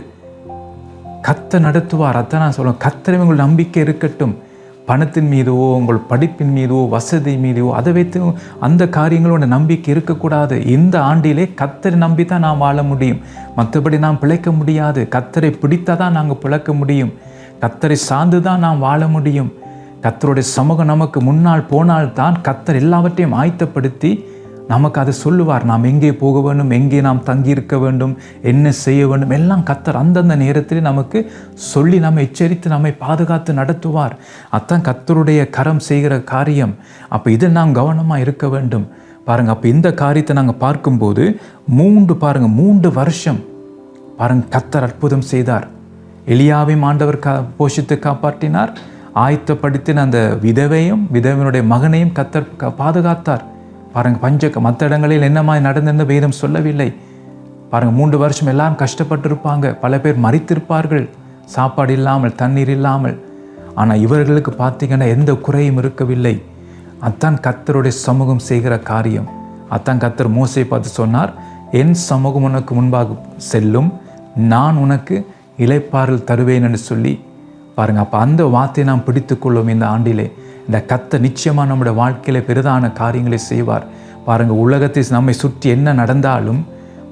கர்த்தர் நடத்துவார். அதான் நான் சொல்லுவேன், கர்த்தர் உங்கள் நம்பிக்கை இருக்கட்டும். பணத்தின் மீதோ உங்கள் படிப்பின் மீதோ வசதி மீதோ அதை வைத்து அந்த காரியங்களோட நம்பிக்கை இருக்கக்கூடாது. இந்த ஆண்டிலே கர்த்தரை நம்பி தான் நாம் வாழ முடியும், மற்றபடி நாம் பிழைக்க முடியாது. கர்த்தரை பிடித்தால் தான் நாங்கள் பிழைக்க முடியும். கர்த்தரை சார்ந்து தான் நாம் வாழ முடியும். கர்த்தருடைய சமூகம் நமக்கு முன்னால் போனால்தான் கர்த்தர் எல்லாவற்றையும் ஆயத்தப்படுத்தி நமக்கு அதை சொல்லுவார். நாம் எங்கே போக வேண்டும், எங்கே நாம் தங்கியிருக்க வேண்டும், என்ன செய்ய வேண்டும், எல்லாம் கர்த்தர் அந்தந்த நேரத்தில் நமக்கு சொல்லி நம்மை எச்சரித்து நம்மை பாதுகாத்து நடத்துவார். அதான் கர்த்தருடைய கரம் செய்கிற காரியம். அப்போ இதில் நாம் கவனமாக இருக்க வேண்டும். பாருங்கள், அப்போ இந்த காரியத்தை நாங்கள் பார்க்கும்போது 3 வருஷம் பாருங்கள் கர்த்தர் அற்புதம் செய்தார். எலியாவையும் ஆண்டவர் போஷித்து காப்பாற்றினார். ஆயத்தப்படுத்தின அந்த விதவையும் விதவையினுடைய மகனையும் கர்த்தர் பாதுகாத்தார். பாருங்கள், மற்ற இடங்களில் என்ன மாதிரி நடந்திருந்த வேதம் சொல்லவில்லை. பாருங்கள், 3 வருஷம் எல்லாரும் கஷ்டப்பட்டிருப்பாங்க. பல பேர் மரித்திருப்பார்கள், சாப்பாடு இல்லாமல், தண்ணீர் இல்லாமல். ஆனால் இவர்களுக்கு பார்த்தீங்கன்னா எந்த குறையும் இருக்கவில்லை. அதான் கர்த்தருடைய சமூகம் செய்கிற காரியம். அதான் கர்த்தர் மோசையை பார்த்து சொன்னார், என் சமூகம் உனக்கு முன்பாக செல்லும், நான் உனக்கு இளைப்பாறுதல் தருவேன் என்று சொல்லி. பாருங்கள், அப்போ அந்த வார்த்தையை நாம் பிடித்துக்கொள்ளும். இந்த ஆண்டிலே இந்த கர்த்தர் நிச்சயமாக நம்முடைய வாழ்க்கையில் பெரிதான காரியங்களை செய்வார். பாருங்கள், உலகத்தை நம்மை சுற்றி என்ன நடந்தாலும்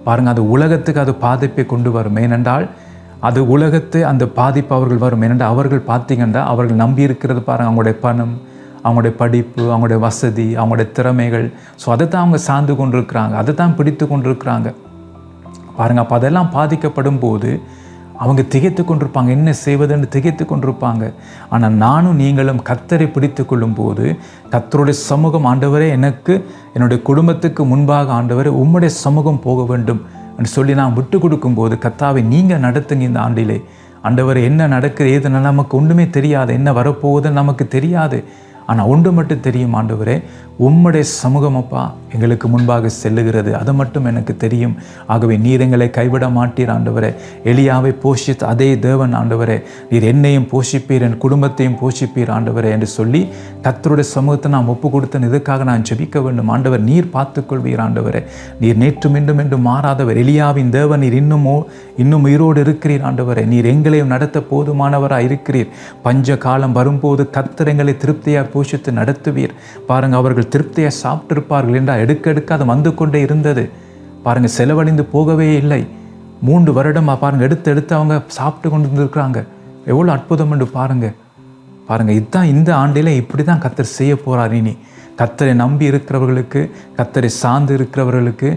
பாருங்கள், அது உலகத்துக்கு அது பாதிப்பை கொண்டு வரும். ஏனென்றால் அது உலகத்தை அந்த பாதிப்பு அவர்கள் வரும். ஏனென்றால் அவர்கள் பார்த்தீங்கன்னா அவர்கள் நம்பி இருக்கிறது பாருங்கள், அவங்களுடைய பணம், அவங்களுடைய படிப்பு, அவங்களுடைய வசதி, அவங்களுடைய திறமைகள். ஸோ அதை தான் அவங்க சார்ந்து கொண்டிருக்கிறாங்க, அதை தான் பிடித்து கொண்டிருக்கிறாங்க. பாருங்கள், அப்போ அதெல்லாம் பாதிக்கப்படும் போது அவங்க திகைத்து கொண்டிருப்பாங்க, என்ன செய்வதுன்னு திகைத்து கொண்டிருப்பாங்க. ஆனால் நானும் நீங்களும் கர்த்தரை பிடித்து கொள்ளும் போது கர்த்தருடைய சமூகம், ஆண்டவரே எனக்கு என்னுடைய குடும்பத்துக்கு முன்பாக ஆண்டவரே உம்முடைய சமூகம் போக வேண்டும் என்று சொல்லி நான் விட்டு கொடுக்கும்போது, கர்த்தாவை நீங்கள் நடத்துங்க இந்த ஆண்டிலே. ஆண்டவரே என்ன நடக்குது, ஏது நமக்கு ஒன்றுமே தெரியாது, என்ன வரப்போகுதுன்னு நமக்கு தெரியாது. ஆனால் ஒன்று மட்டும் தெரியும் ஆண்டவரே, உம்முடைய சமூகம் அப்பா எங்களுக்கு முன்பாக செல்லுகிறது, அது மட்டும் எனக்கு தெரியும். ஆகவே நீர் எங்களை கைவிட மாட்டீர் ஆண்டவரே. எலியாவை போஷித்து அதே தேவன் ஆண்டவரே, நீர் என்னையும் போஷிப்பீர், என் குடும்பத்தையும் போஷிப்பீர் ஆண்டவரே என்று சொல்லி கர்த்தருடைய சமூகத்தை நாம் ஒப்பு கொடுத்தேன். இதுக்காக நான் ஜெபிக்க வேண்டும். ஆண்டவர் நீர் பார்த்துக்கொள்வீர் ஆண்டவரே. நீர் நேற்றும் மீண்டும் என்று மாறாதவர். எலியாவின் தேவன் நீர் இன்னும் உயிரோடு இருக்கிறீர் ஆண்டவரே. நீர் எங்களையும் நடத்த போதுமானவராக இருக்கிறீர். பஞ்ச காலம் வரும்போது கர்த்தர் எங்களை திருப்தியாக போஷித்து நடத்துவீர். பாருங்க, அவர்கள் திருப்தியாக சாப்பிட்டிருப்பார்கள் என்றால் எடுக்க அது வந்து கொண்டே இருந்தது. பாருங்க, செலவழிந்து போகவே இல்லை. 3 வருடம் பாருங்க, எடுத்து அவங்க சாப்பிட்டு கொண்டு இருந்திருக்கிறாங்க. எவ்வளோ அற்புதம் என்று பாருங்க. இதுதான் இந்த ஆண்டிலே இப்படி தான் கர்த்தர் செய்ய போறார். இனி கர்த்தரை நம்பி இருக்கிறவர்களுக்கு, கர்த்தரை சார்ந்து இருக்கிறவர்களுக்கு,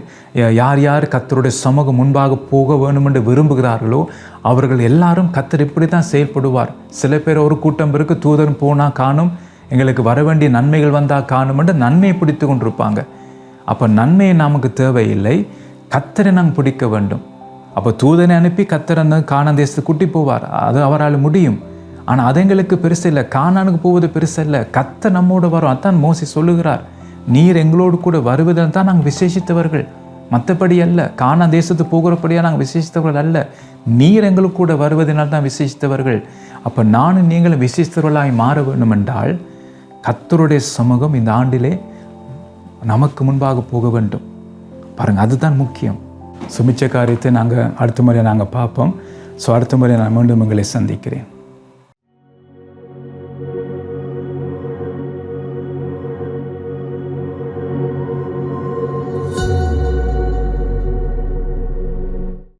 யார் கர்த்தருடைய சமூகம் முன்பாக போக வேணும் என்று விரும்புகிறார்களோ அவர்கள் எல்லாரும் கர்த்தர் இப்படி தான் செயல்படுவார். சில பேர் ஒரு கூட்டம் இருக்கு, தூதன் போனால் காணும், எங்களுக்கு வர வேண்டிய நன்மைகள் வந்தால் காணும் என்று நன்மையை பிடித்து கொண்டிருப்பாங்க. அப்போ நன்மையை நமக்கு தேவையில்லை, கர்த்தரை நாங்கள் பிடிக்க வேண்டும். அப்போ தூதனை அனுப்பி கர்த்தர் அந்த கானான் தேசத்தை கூட்டி போவார், அது அவரால் முடியும். ஆனால் அது எங்களுக்கு பெருசு இல்லை, கானானுக்கு போவது பெருசு இல்லை, கர்த்தர் நம்மோடு வரும். அதான் மோசே சொல்லுகிறார், நீர் எங்களோடு கூட வருவதில் தான் நாங்கள் விசேஷித்தவர்கள், மற்றபடி அல்ல. கானான் தேசத்துக்கு போகிறபடியாக நாங்கள் விசேஷித்தவர்கள் அல்ல, நீர் எங்களுக்கு கூட வருவதனால் தான் விசேஷித்தவர்கள். அப்போ நானும் நீங்களும் விசேஷித்தவர்களாய் மாற வேண்டும் என்றால் கர்த்தருடைய சமூகம் இந்த ஆண்டிலே நமக்கு முன்பாக போக வேண்டும். பாருங்கள், அதுதான் முக்கியம். சுமிச்ச காரியத்தை அடுத்த முறை நாங்கள் பார்ப்போம். ஸோ அடுத்த முறை நான் மீண்டும் உங்களை சந்திக்கிறேன்.